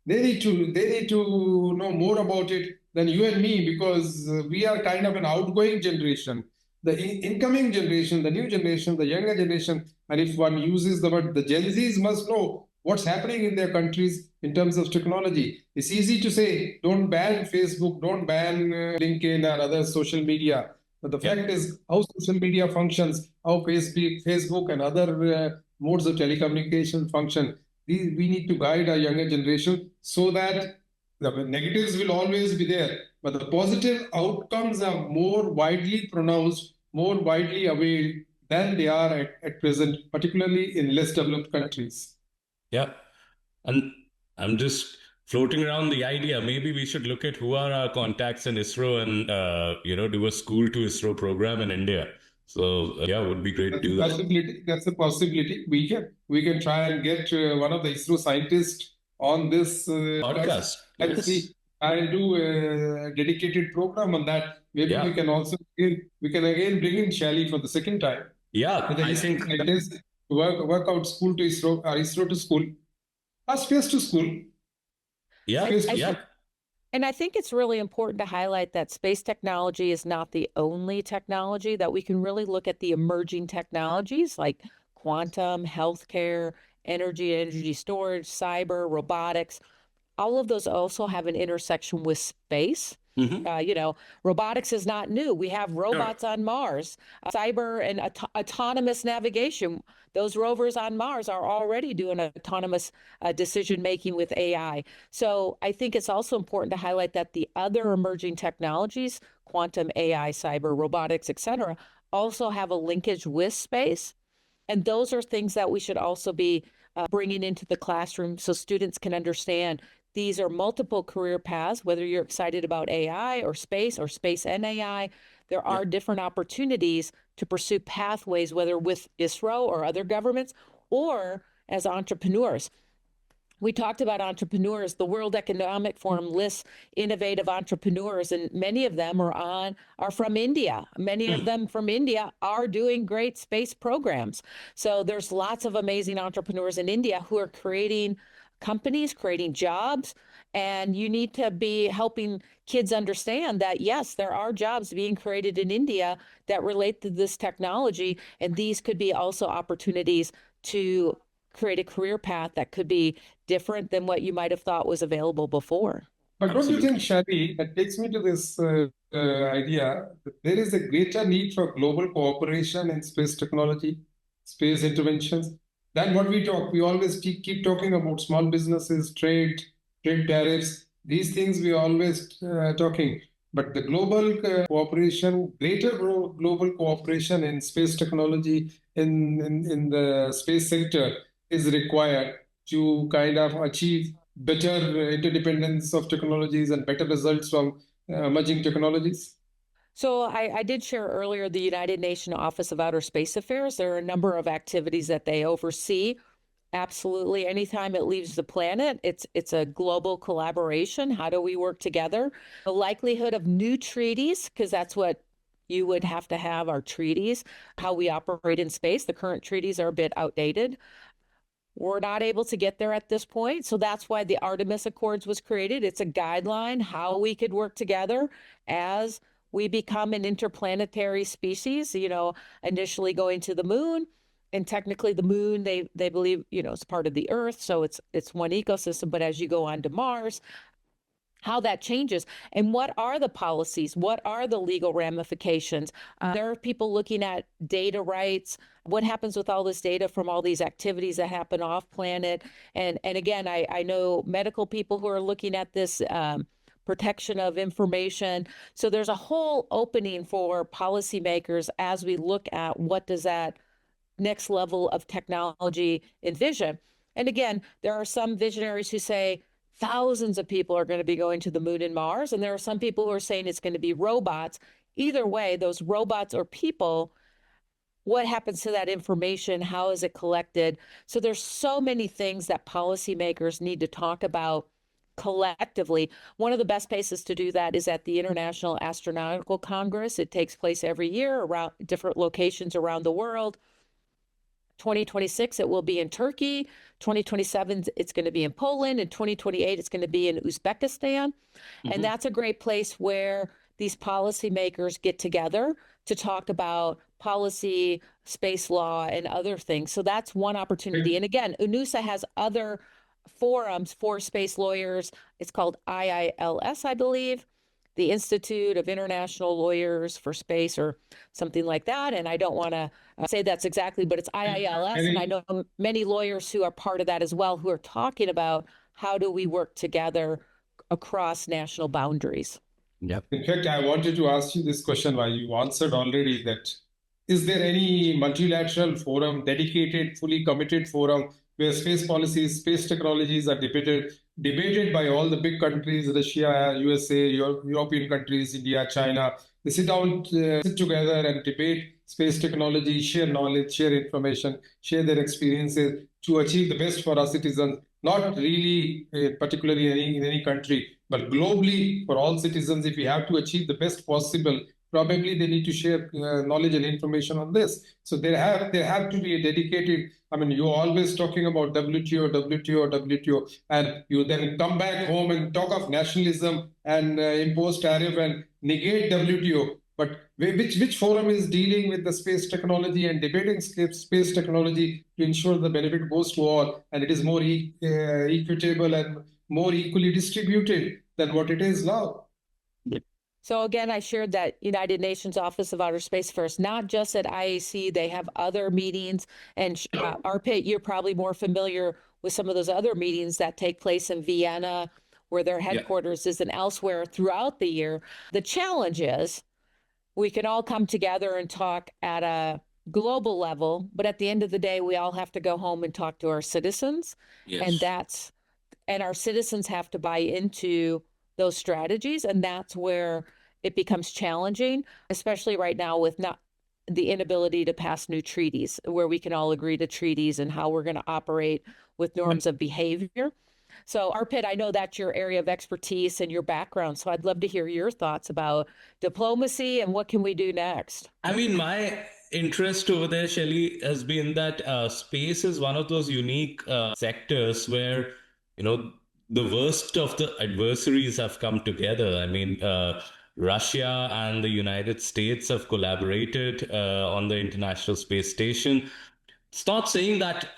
They need to know more about it than you and me, because we are kind of an outgoing generation. The incoming generation, the new generation, the younger generation, and if one uses the word, the Gen Zs must know what's happening in their countries in terms of technology. It's easy to say, don't ban Facebook, don't ban LinkedIn or other social media. But the fact is how social media functions, how Facebook and other modes of telecommunication function. We need to guide our younger generation so that the negatives will always be there, but the positive outcomes are more widely pronounced, more widely availed than they are at present, particularly in less developed countries. Yeah. And I'm just floating around the idea. Maybe we should look at who are our contacts in ISRO and, do a school to ISRO program in India. So, would be great to do that. That's a possibility. We can try and get one of the ISRO scientists on this podcast. And see, I'll do a dedicated program on that. Maybe we can also again bring in Shelli for the second time. Yeah, I think it is work out school to ISRO, or ISRO to school, or space to school. And I think it's really important to highlight that space technology is not the only technology, that we can really look at the emerging technologies like quantum, healthcare, energy storage, cyber, robotics. All of those also have an intersection with space. Robotics is not new. We have robots on Mars, cyber and autonomous navigation. Those rovers on Mars are already doing autonomous decision-making with AI. So I think it's also important to highlight that the other emerging technologies, quantum, AI, cyber, robotics, etc., also have a linkage with space. And those are things that we should also be bringing into the classroom so students can understand these are multiple career paths, whether you're excited about AI or space and AI. There are different opportunities to pursue pathways, whether with ISRO or other governments or as entrepreneurs. We talked about entrepreneurs. The World Economic Forum lists innovative entrepreneurs, and many of them are from India. Many of them from India are doing great space programs. So there's lots of amazing entrepreneurs in India who are creating companies, creating jobs, and you need to be helping kids understand that, yes, there are jobs being created in India that relate to this technology, and these could be also opportunities to create a career path that could be different than what you might have thought was available before. But don't you think, Shelli, that takes me to this idea that there is a greater need for global cooperation in space technology, space interventions, than what we talk. We always keep talking about small businesses, trade tariffs, these things we always talking. But the global cooperation, greater global cooperation in space technology, in the space sector is required to kind of achieve better interdependence of technologies and better results from emerging technologies? So I did share earlier the United Nations Office of Outer Space Affairs. There are a number of activities that they oversee Absolutely. Anytime it leaves the planet, it's a global collaboration. How do we work together? The likelihood of new treaties, because that's what you would have to have are treaties, how we operate in space. The current treaties are a bit outdated. We're not able to get there at this point. So that's why the Artemis Accords was created. It's a guideline how we could work together as we become an interplanetary species, initially going to the moon. And technically the moon, they believe, is part of the Earth. So it's one ecosystem. But as you go on to Mars, how that changes and what are the policies, what are the legal ramifications. There are people looking at data rights, what happens with all this data from all these activities that happen off planet. And again, I know medical people who are looking at this protection of information. So there's a whole opening for policymakers as we look at what does that next level of technology envision. And again, there are some visionaries who say, thousands of people are going to be going to the moon and Mars. And there are some people who are saying it's going to be robots. Either way, those robots or people, what happens to that information? How is it collected? So there's so many things that policymakers need to talk about collectively. One of the best places to do that is at the International Astronautical Congress. It takes place every year around different locations around the world. 2026, it will be in Turkey. 2027, it's going to be in Poland. And 2028, it's going to be in Uzbekistan. Mm-hmm. And that's a great place where these policymakers get together to talk about policy, space law, and other things. So that's one opportunity. And again, UNUSA has other forums for space lawyers. It's called IILS, I believe. The Institute of International Lawyers for Space or something like that. And I don't want to say that's exactly, but it's IILS. And I know many lawyers who are part of that as well, who are talking about how do we work together across national boundaries. Yep. In fact, I wanted to ask you this question while you answered already that, is there any multilateral forum, dedicated, fully committed forum where space policies, space technologies are debated by all the big countries, Russia, USA, European countries, India, China. They sit down, sit together and debate space technology, share knowledge, share information, share their experiences to achieve the best for our citizens, not really particularly in any country, but globally for all citizens. If we have to achieve the best possible, probably they need to share knowledge and information on this. So there have to be a dedicated, I mean, you're always talking about WTO, and you then come back home and talk of nationalism and impose tariff and negate WTO. But which forum is dealing with the space technology and debating space technology to ensure the benefit goes to all and it is more equitable and more equally distributed than what it is now? So again, I shared that United Nations Office of Outer Space Affairs, not just at IAC, they have other meetings. And Arpit, you're probably more familiar with some of those other meetings that take place in Vienna, where their headquarters is, and elsewhere throughout the year. The challenge is we can all come together and talk at a global level, but at the end of the day, we all have to go home and talk to our citizens. Yes. And our citizens have to buy into those strategies. And that's where it becomes challenging, especially right now with not the inability to pass new treaties where we can all agree to treaties and how we're going to operate with norms of behavior. So Arpit, I know that's your area of expertise and your background. So I'd love to hear your thoughts about diplomacy and what can we do next? I mean, my interest over there, Shelli, has been that space is one of those unique sectors where, the worst of the adversaries have come together. I mean, Russia and the United States have collaborated on the International Space Station. It's not saying that,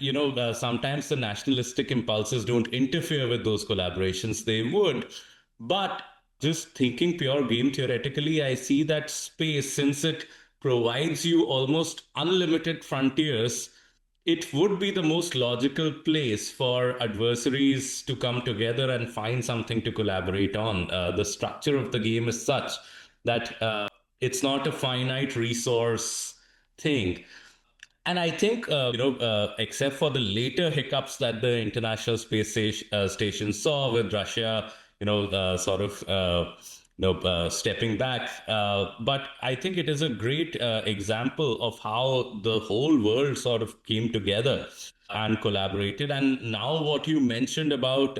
sometimes the nationalistic impulses don't interfere with those collaborations. They would. But just thinking pure game theoretically, I see that space, since it provides you almost unlimited frontiers, it would be the most logical place for adversaries to come together and find something to collaborate on. The structure of the game is such that it's not a finite resource thing. And I think, except for the later hiccups that the International Space Station saw with Russia, stepping back. But I think it is a great example of how the whole world sort of came together and collaborated. And now what you mentioned about,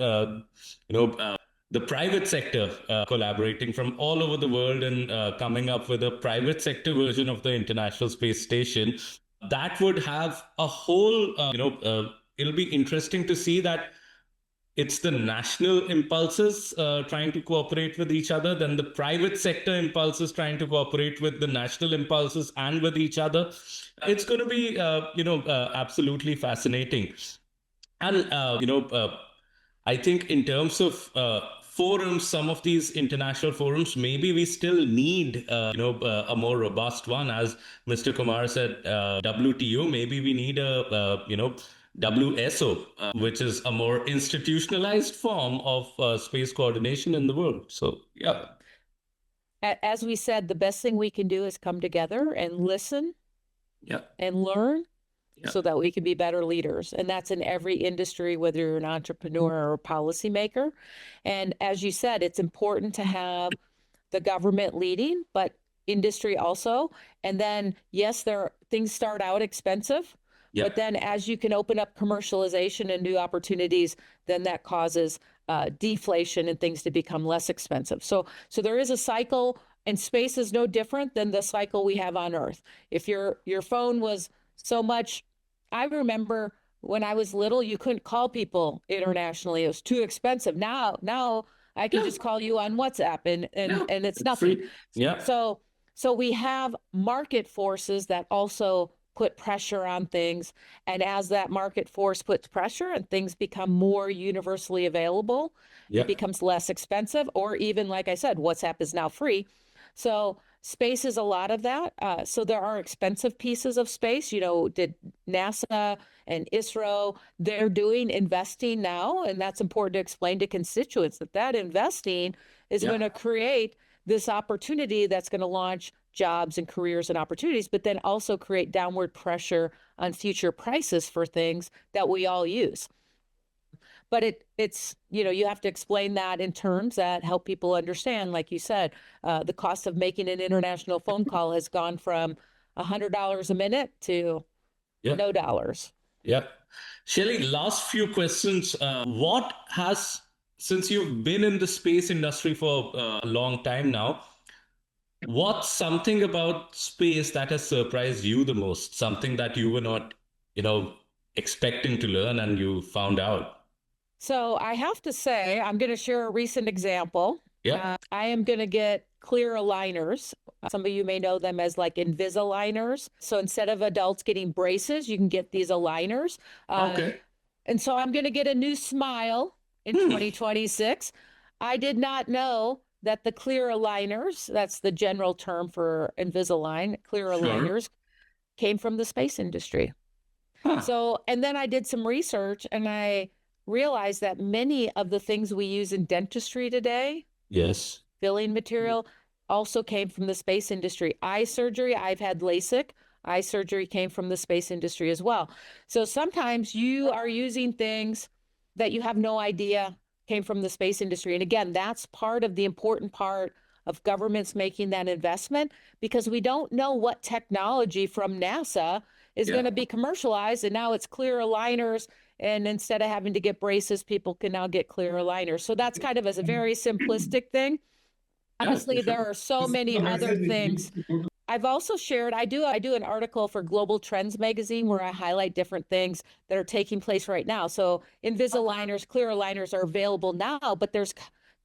the private sector collaborating from all over the world and coming up with a private sector version of the International Space Station, that would have a whole, it'll be interesting to see that it's the national impulses trying to cooperate with each other, then the private sector impulses trying to cooperate with the national impulses and with each other. It's going to be, absolutely fascinating. And, I think in terms of forums, some of these international forums, maybe we still need, a more robust one. As Mr. Kumar said, WTO, maybe we need WSO, which is a more institutionalized form of space coordination in the world. So, yeah. As we said, the best thing we can do is come together and listen and learn so that we can be better leaders. And that's in every industry, whether you're an entrepreneur or a policymaker. And as you said, it's important to have the government leading, but industry also. And then, yes, things start out expensive. But then as you can open up commercialization and new opportunities, then that causes deflation and things to become less expensive. So there is a cycle, and space is no different than the cycle we have on Earth. If your phone was so much, I remember when I was little, you couldn't call people internationally. It was too expensive. Now I can just call you on WhatsApp and it's nothing. Yeah. So we have market forces that also put pressure on things. And as that market force puts pressure and things become more universally available, it becomes less expensive, or even, like I said, WhatsApp is now free. So space is a lot of that. So there are expensive pieces of space. Did NASA and ISRO, they're investing now. And that's important to explain to constituents that investing is going to create this opportunity that's going to launch jobs and careers and opportunities, but then also create downward pressure on future prices for things that we all use. But it's you have to explain that in terms that help people understand. Like you said, the cost of making an international phone call has gone from $100 a minute to no dollars. Yeah. Shelli, last few questions. Since you've been in the space industry for a long time now, what's something about space that has surprised you the most? Something that you were not, expecting to learn and you found out? So I have to say, I'm going to share a recent example. I am going to get clear aligners. Some of you may know them as like Invisaligners. So instead of adults getting braces, you can get these aligners. Okay. And so I'm going to get a new smile in 2026. I did not know that the clear aligners, that's the general term for Invisalign, clear aligners, came from the space industry. So, and then I did some research and I realized that many of the things we use in dentistry today, filling material, also came from the space industry. Eye surgery, I've had LASIK. Eye surgery came from the space industry as well. So sometimes you are using things that you have no idea came from the space industry. And again, that's part of the important part of governments making that investment, because we don't know what technology from NASA is going to be commercialized. And now it's clear aligners. And instead of having to get braces, people can now get clear aligners. So that's kind of a very simplistic thing. Honestly, there are so many other things. I've also shared, I do an article for Global Trends magazine where I highlight different things that are taking place right now. So Invisaligners, clear aligners are available now, but there's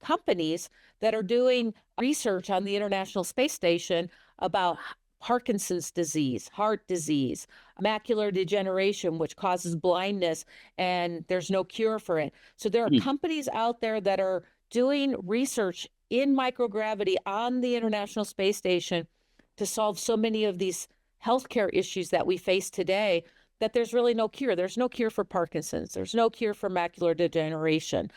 companies that are doing research on the International Space Station about Parkinson's disease, heart disease, macular degeneration, which causes blindness, and there's no cure for it. So there are companies out there that are doing research in microgravity on the International Space Station to solve so many of these healthcare issues that we face today, that there's really no cure. There's no cure for Parkinson's. There's no cure for macular degeneration.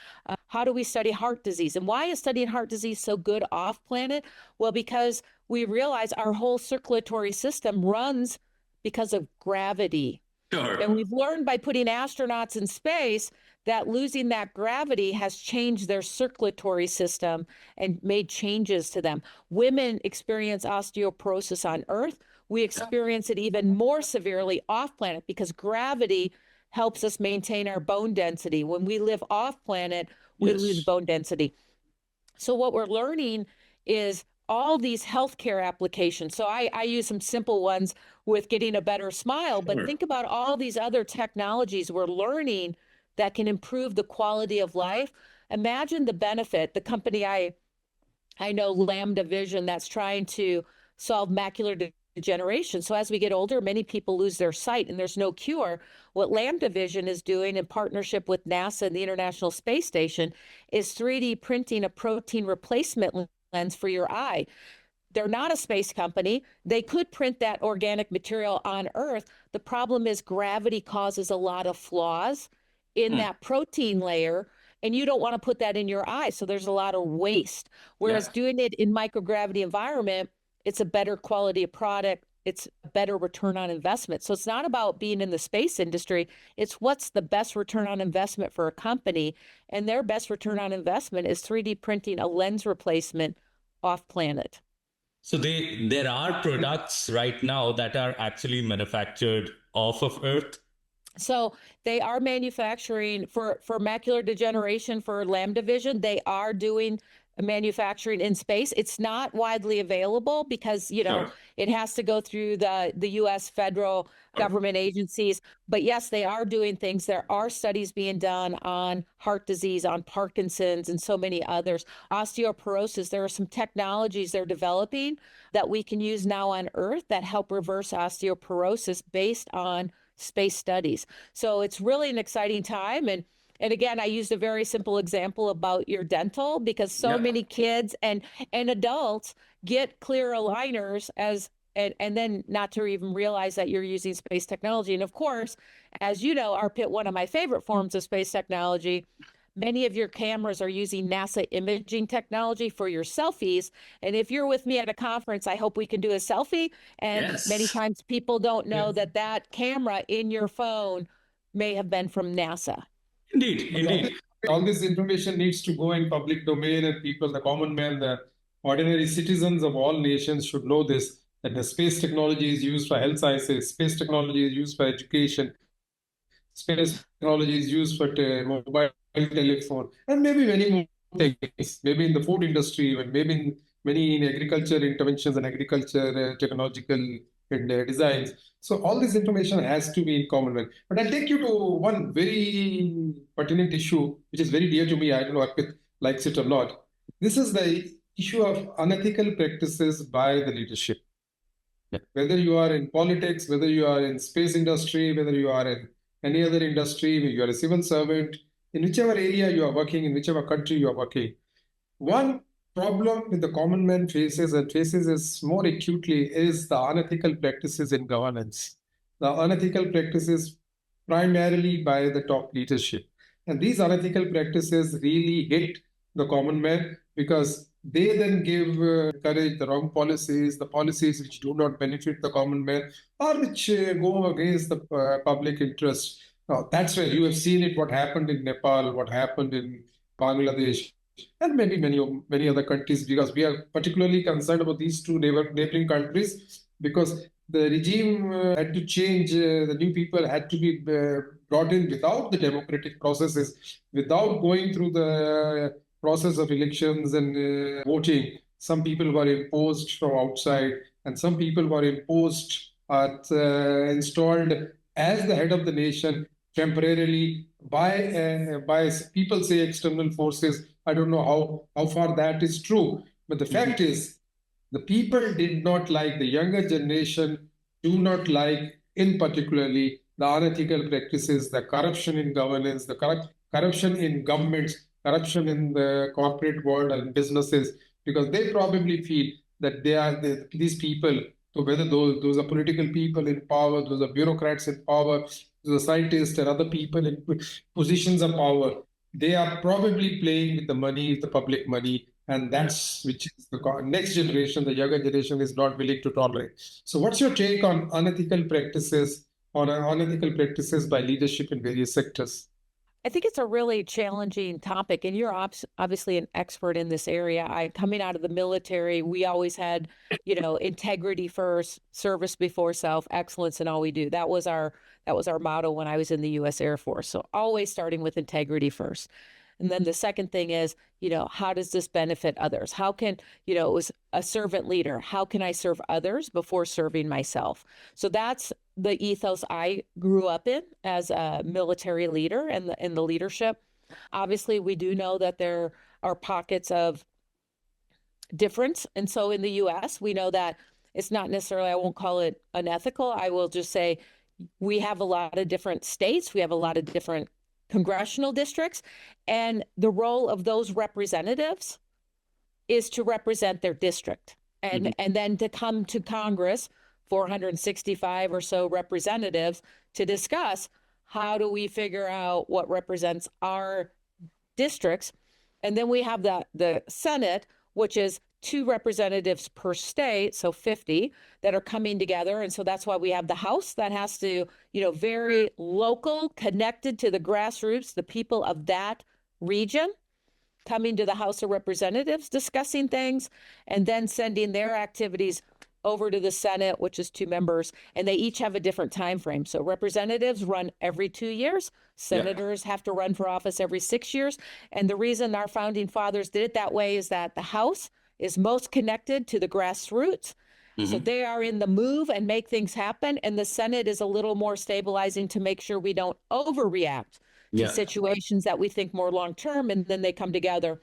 How do we study heart disease? And why is studying heart disease so good off planet? Well, because we realize our whole circulatory system runs because of gravity. Sure. And we've learned by putting astronauts in space that losing that gravity has changed their circulatory system and made changes to them. Women experience osteoporosis on Earth. We experience it even more severely off planet because gravity helps us maintain our bone density. When we live off planet, we lose bone density. So what we're learning is all these healthcare applications. So I use some simple ones with getting a better smile, but think about all these other technologies we're learning that can improve the quality of life. Imagine the benefit. The company I know, Lambda Vision, that's trying to solve macular degeneration. So as we get older, many people lose their sight and there's no cure. What Lambda Vision is doing in partnership with NASA and the International Space Station is 3D printing a protein replacement lens for your eye. They're not a space company. They could print that organic material on Earth. The problem is gravity causes a lot of flaws in that protein layer, and you don't want to put that in your eye. So there's a lot of waste. Whereas doing it in microgravity environment, it's a better quality of product. It's a better return on investment. So it's not about being in the space industry. It's what's the best return on investment for a company. And their best return on investment is 3D printing a lens replacement off planet. So there are products right now that are actually manufactured off of Earth. So they are manufacturing for macular degeneration for Lambda Vision. They are doing manufacturing in space. It's not widely available because, it has to go through the U.S. federal government agencies. But yes, they are doing things. There are studies being done on heart disease, on Parkinson's, and so many others. Osteoporosis, there are some technologies they're developing that we can use now on Earth that help reverse osteoporosis based on space studies. So it's really an exciting time. And again, I used a very simple example about your dental because so many kids and adults get clear aligners and then not to even realize that you're using space technology. And of course, as you know, Arpit, one of my favorite forms of space technology, many of your cameras are using NASA imaging technology for your selfies. And if you're with me at a conference, I hope we can do a selfie. And many times people don't know that camera in your phone may have been from NASA. Indeed. All this information needs to go in public domain, and people, the common man, the ordinary citizens of all nations should know this, that the space technology is used for health sciences, space technology is used for education, space technology is used for mobile telephone, and maybe many more things, maybe in the food industry, and maybe in many in agriculture interventions and agriculture technological designs. So all this information has to be in Commonwealth. But I'll take you to one very pertinent issue, which is very dear to me. I don't know Arpit likes it or not. This is the issue of unethical practices by the leadership. Whether you are in politics, whether you are in space industry, whether you are in any other industry, whether you are a civil servant, in whichever area you are working, in whichever country you are working, one problem with the common man faces is more acutely is the unethical practices in governance. The unethical practices primarily by the top leadership. And these unethical practices really hit the common man because they then give courage the wrong policies, the policies which do not benefit the common man or which go against the public interest. Now, that's where you have seen it, what happened in Nepal, what happened in Bangladesh, and maybe many other countries, because we are particularly concerned about these two neighboring countries, because the regime had to change, the new people had to be brought in without the democratic processes, without going through the process of elections and voting. Some people were imposed from outside, and some people were installed as the head of the nation temporarily by people say external forces. I don't know how far that is true, but the fact is the people did not like, the younger generation do not like, in particularly the unethical practices, the corruption in governance, the corruption in governments, corruption in the corporate world and businesses, because they probably feel that these people, so whether those are political people in power, those are bureaucrats in power, those are scientists and other people in positions of power, they are probably playing with the money, the public money, and that's which is the next generation, the younger generation is not willing to tolerate. So what's your take on unethical practices on unethical practices by leadership in various sectors? I think it's a really challenging topic, and you're obviously an expert in this area. Coming out of the military, we always had, integrity first, service before self, excellence in all we do. That was our motto when I was in the U.S. Air Force. So always starting with integrity first. And then the second thing is, how does this benefit others? How can, it was a servant leader. How can I serve others before serving myself? So that's the ethos I grew up in as a military leader and in the leadership. Obviously, we do know that there are pockets of difference. And so in the US, we know that it's not necessarily, I won't call it unethical. I will just say we have a lot of different states. We have a lot of different congressional districts. And the role of those representatives is to represent their district. And then to come to Congress, 465 or so representatives, to discuss how do we figure out what represents our districts. And then we have the Senate, which is 2 representatives per state, so 50 that are coming together. And so that's why we have the House that has to, very local, connected to the grassroots, the people of that region, coming to the House of Representatives, discussing things, and then sending their activities over to the Senate, which is 2 members, and they each have a different time frame. So representatives run every 2 years. Senators have to run for office every 6 years. And the reason our founding fathers did it that way is that the House is most connected to the grassroots. So they are in the move and make things happen. And the Senate is a little more stabilizing to make sure we don't overreact to situations that we think more long-term, and then they come together.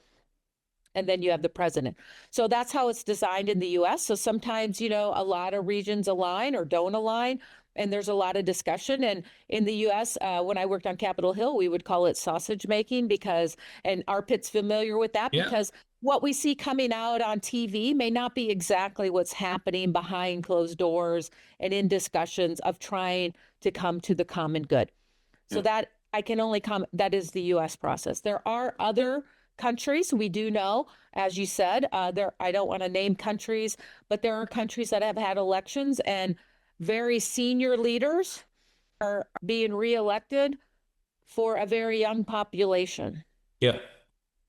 And then you have the president. So that's how it's designed in the US. So sometimes, a lot of regions align or don't align, and there's a lot of discussion. And in the US, when I worked on Capitol Hill, we would call it sausage making and Arpit's familiar with that, because what we see coming out on TV may not be exactly what's happening behind closed doors and in discussions of trying to come to the common good. So that I can only comment, that is the US process. There are other countries, we do know, as you said, I don't want to name countries, but there are countries that have had elections and very senior leaders are being reelected for a very young population. Yeah.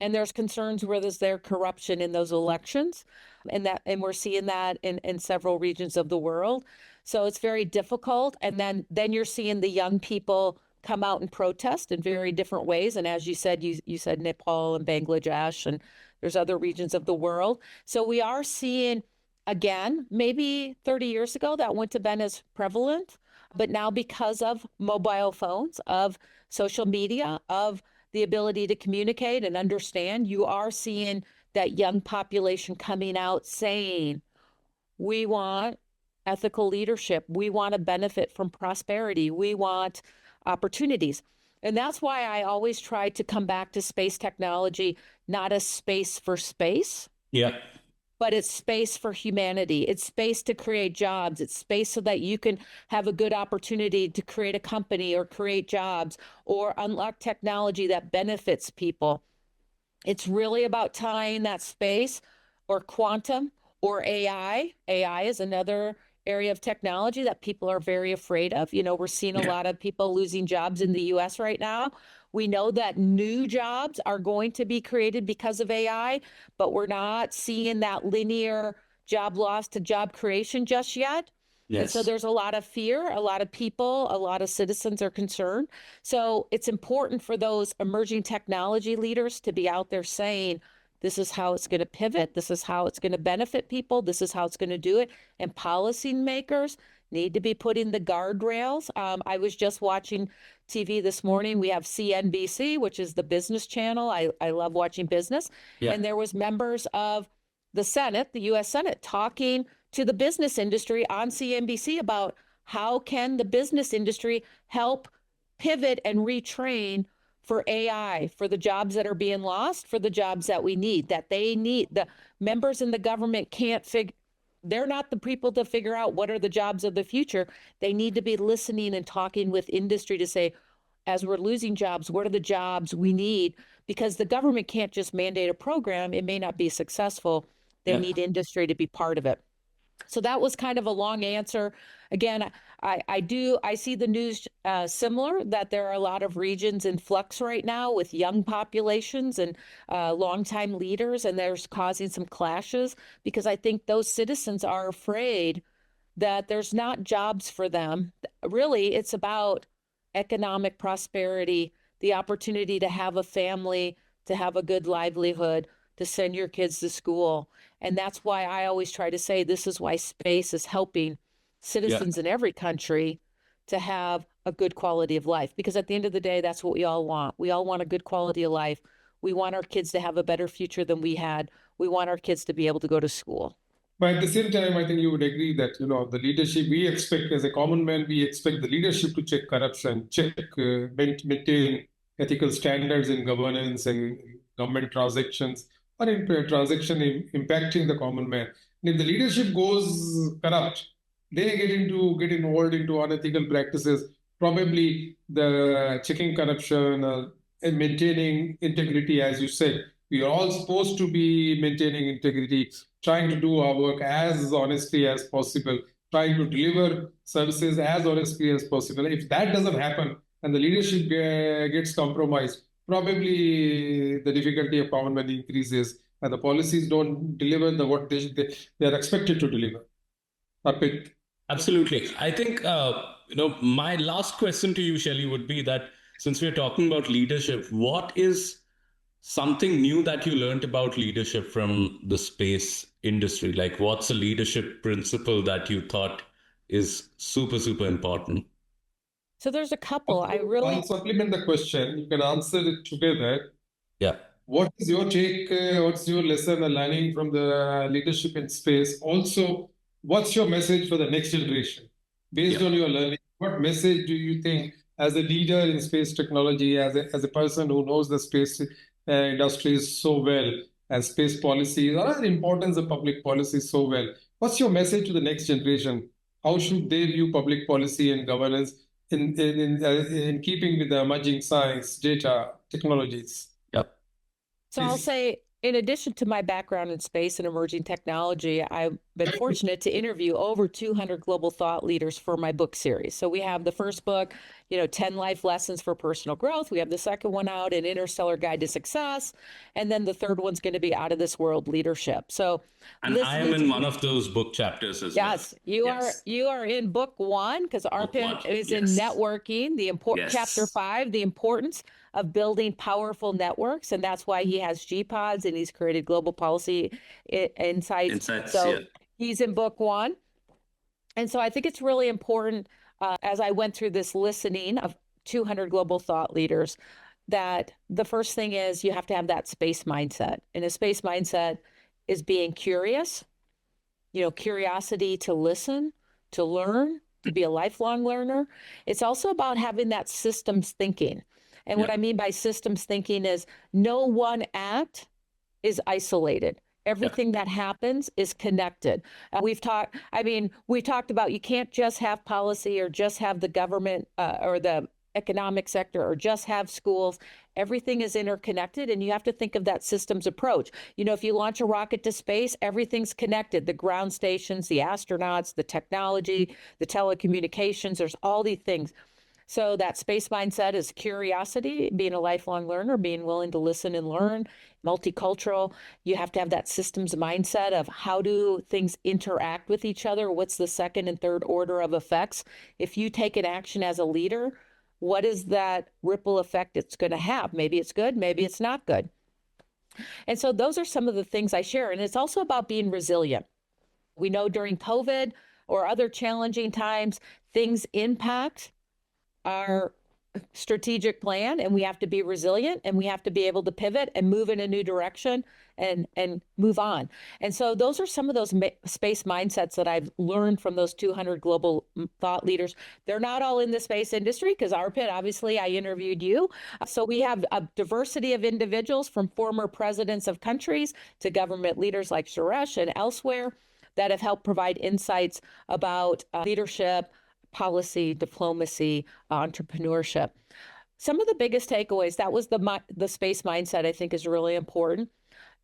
And there's concerns where there's corruption in those elections, and we're seeing that in several regions of the world. So it's very difficult. And then you're seeing the young people come out and protest in very different ways. And as you said, you said Nepal and Bangladesh, and there's other regions of the world. So we are seeing, again, maybe 30 years ago that wouldn't have been as prevalent, but now because of mobile phones, of social media, of the ability to communicate and understand, you are seeing that young population coming out saying, we want ethical leadership. We want to benefit from prosperity. We want opportunities. And that's why I always try to come back to space technology, not as space for space, but it's space for humanity. It's space to create jobs. It's space so that you can have a good opportunity to create a company or create jobs or unlock technology that benefits people. It's really about tying that space or quantum or AI. AI is another area of technology that people are very afraid of. We're seeing a lot of people losing jobs in the US right now. We know that new jobs are going to be created because of AI, but we're not seeing that linear job loss to job creation just yet. And so there's a lot of fear, a lot of people, a lot of citizens are concerned. So it's important for those emerging technology leaders to be out there saying, this is how it's going to pivot. This is how it's going to benefit people. This is how it's going to do it. And policymakers need to be putting the guardrails. I was just watching TV this morning. We have CNBC, which is the business channel. I love watching business. And there was members of the Senate, the U.S. Senate, talking to the business industry on CNBC about how can the business industry help pivot and retrain for AI, for the jobs that are being lost, for the jobs that we need, that they need. The members in the government can't they're not the people to figure out what are the jobs of the future. They need to be listening and talking with industry to say, as we're losing jobs, what are the jobs we need? Because the government can't just mandate a program. It may not be successful. They need industry to be part of it. So that was kind of a long answer. Again, I see the news similar, that there are a lot of regions in flux right now with young populations and longtime leaders, and there's causing some clashes because I think those citizens are afraid that there's not jobs for them. Really, it's about economic prosperity, the opportunity to have a family, to have a good livelihood, to send your kids to school. And that's why I always try to say this is why space is helping citizens in every country to have a good quality of life. Because at the end of the day, that's what we all want. We all want a good quality of life. We want our kids to have a better future than we had. We want our kids to be able to go to school. But at the same time, I think you would agree that, the leadership we expect as a common man, we expect the leadership to check corruption, maintain ethical standards in governance and government transactions, or in transaction impacting the common man. And if the leadership goes corrupt, they get involved into unethical practices, probably the checking corruption and maintaining integrity, as you said. We are all supposed to be maintaining integrity, trying to do our work as honestly as possible, trying to deliver services as honestly as possible. If that doesn't happen and the leadership gets compromised, probably the difficulty of common man increases and the policies don't deliver what they are expected to deliver. Arpit. Absolutely. I think, my last question to you, Shelli, would be that since we're talking about leadership, what is something new that you learned about leadership from the space industry? Like, what's a leadership principle that you thought is super, super important? So there's a couple. I'll supplement the question. You can answer it together. Yeah. What is your take? What's your lesson or learning from the leadership in space? Also, what's your message for the next generation? Based on your learning, what message do you think as a leader in space technology, as a person who knows the space industry so well, and space policies or the importance of public policy so well, what's your message to the next generation? How should they view public policy and governance in keeping with the emerging science, data, technologies? Yep. So I'll say, in addition to my background in space and emerging technology, I've been fortunate to interview over 200 global thought leaders for my book series. So we have the first book, 10 Life Lessons for Personal Growth. We have the second one out, An Interstellar Guide to Success. And then the third one's going to be Out of This World Leadership. And I am in one of those book chapters as well. Yes, you are in book one, because Arpit is in networking, chapter 5, the importance of building powerful networks. And that's why he has GPODs and he's created global policy insights. He's in book one. And so I think it's really important, as I went through this listening of 200 global thought leaders, that the first thing is you have to have that space mindset. And a space mindset is being curious, curiosity to listen, to learn, to be a lifelong learner. It's also about having that systems thinking. And what I mean by systems thinking is no one act is isolated. Everything that happens is connected. We talked about you can't just have policy or just have the government or the economic sector or just have schools. Everything is interconnected, and you have to think of that systems approach. If you launch a rocket to space, everything's connected. The ground stations, the astronauts, the technology, the telecommunications, there's all these things. So that space mindset is curiosity, being a lifelong learner, being willing to listen and learn, multicultural. You have to have that systems mindset of how do things interact with each other? What's the second and third order of effects? If you take an action as a leader, what is that ripple effect it's going to have? Maybe it's good, maybe it's not good. And so those are some of the things I share. And it's also about being resilient. We know during COVID or other challenging times, things impact our strategic plan, and we have to be resilient, and we have to be able to pivot and move in a new direction and move on. And so those are some of those space mindsets that I've learned from those 200 global thought leaders. They're not all in the space industry, because Arpit, obviously, I interviewed you. So we have a diversity of individuals, from former presidents of countries to government leaders like Suresh and elsewhere, that have helped provide insights about leadership, policy, diplomacy, entrepreneurship. Some of the biggest takeaways, that was the space mindset, I think, is really important.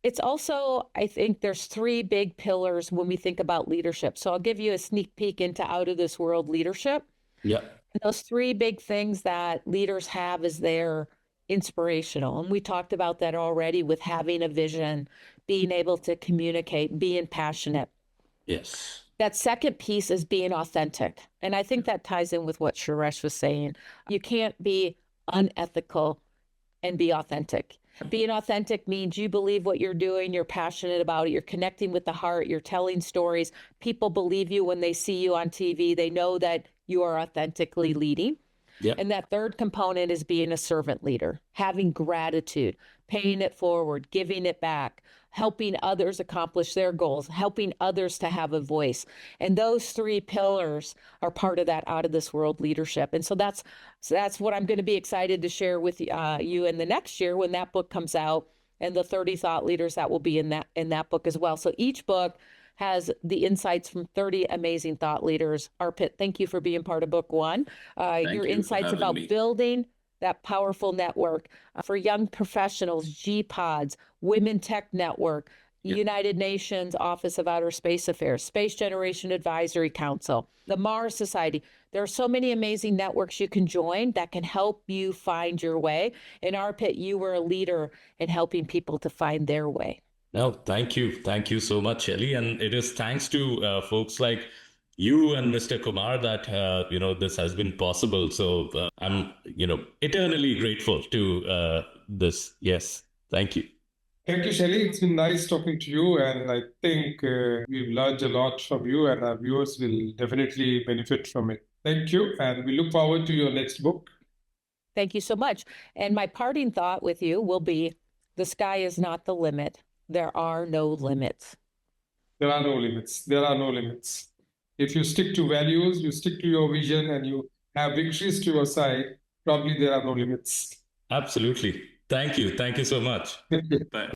It's also, I think there's three big pillars when we think about leadership. So I'll give you a sneak peek into out of this world leadership. Yeah. And those three big things that leaders have is they're inspirational. And we talked about that already with having a vision, being able to communicate, being passionate. Yes. That second piece is being authentic. And I think that ties in with what Suresh was saying. You can't be unethical and be authentic. Being authentic means you believe what you're doing, you're passionate about it, you're connecting with the heart, you're telling stories. People believe you when they see you on TV. They know that you are authentically leading. Yeah. And that third component is being a servant leader, having gratitude, paying it forward, giving it back, helping others accomplish their goals, helping others to have a voice. And those three pillars are part of that out of this world leadership. And so that's what I'm going to be excited to share with you in the next year when that book comes out, and the 30 thought leaders that will be in that book as well. So each book has the insights from 30 amazing thought leaders. Arpit, thank you for being part of book one. Your insights about building that powerful network for young professionals, G-Pods, Women Tech Network, United Nations Office of Outer Space Affairs, Space Generation Advisory Council, the Mars Society. There are so many amazing networks you can join that can help you find your way. In Arpit, you were a leader in helping people to find their way. No, thank you. Thank you so much, Shelli. And it is thanks to folks like you and Mr. Kumar that, this has been possible. So I'm, eternally grateful to this. Yes. Thank you. Thank you, Shelli. It's been nice talking to you. And I think we've learned a lot from you, and our viewers will definitely benefit from it. Thank you. And we look forward to your next book. Thank you so much. And my parting thought with you will be, the sky is not the limit. There are no limits. There are no limits. There are no limits. If you stick to values, you stick to your vision, and you have victories to your side, probably there are no limits. Absolutely. Thank you. Thank you so much. Thank you. Bye.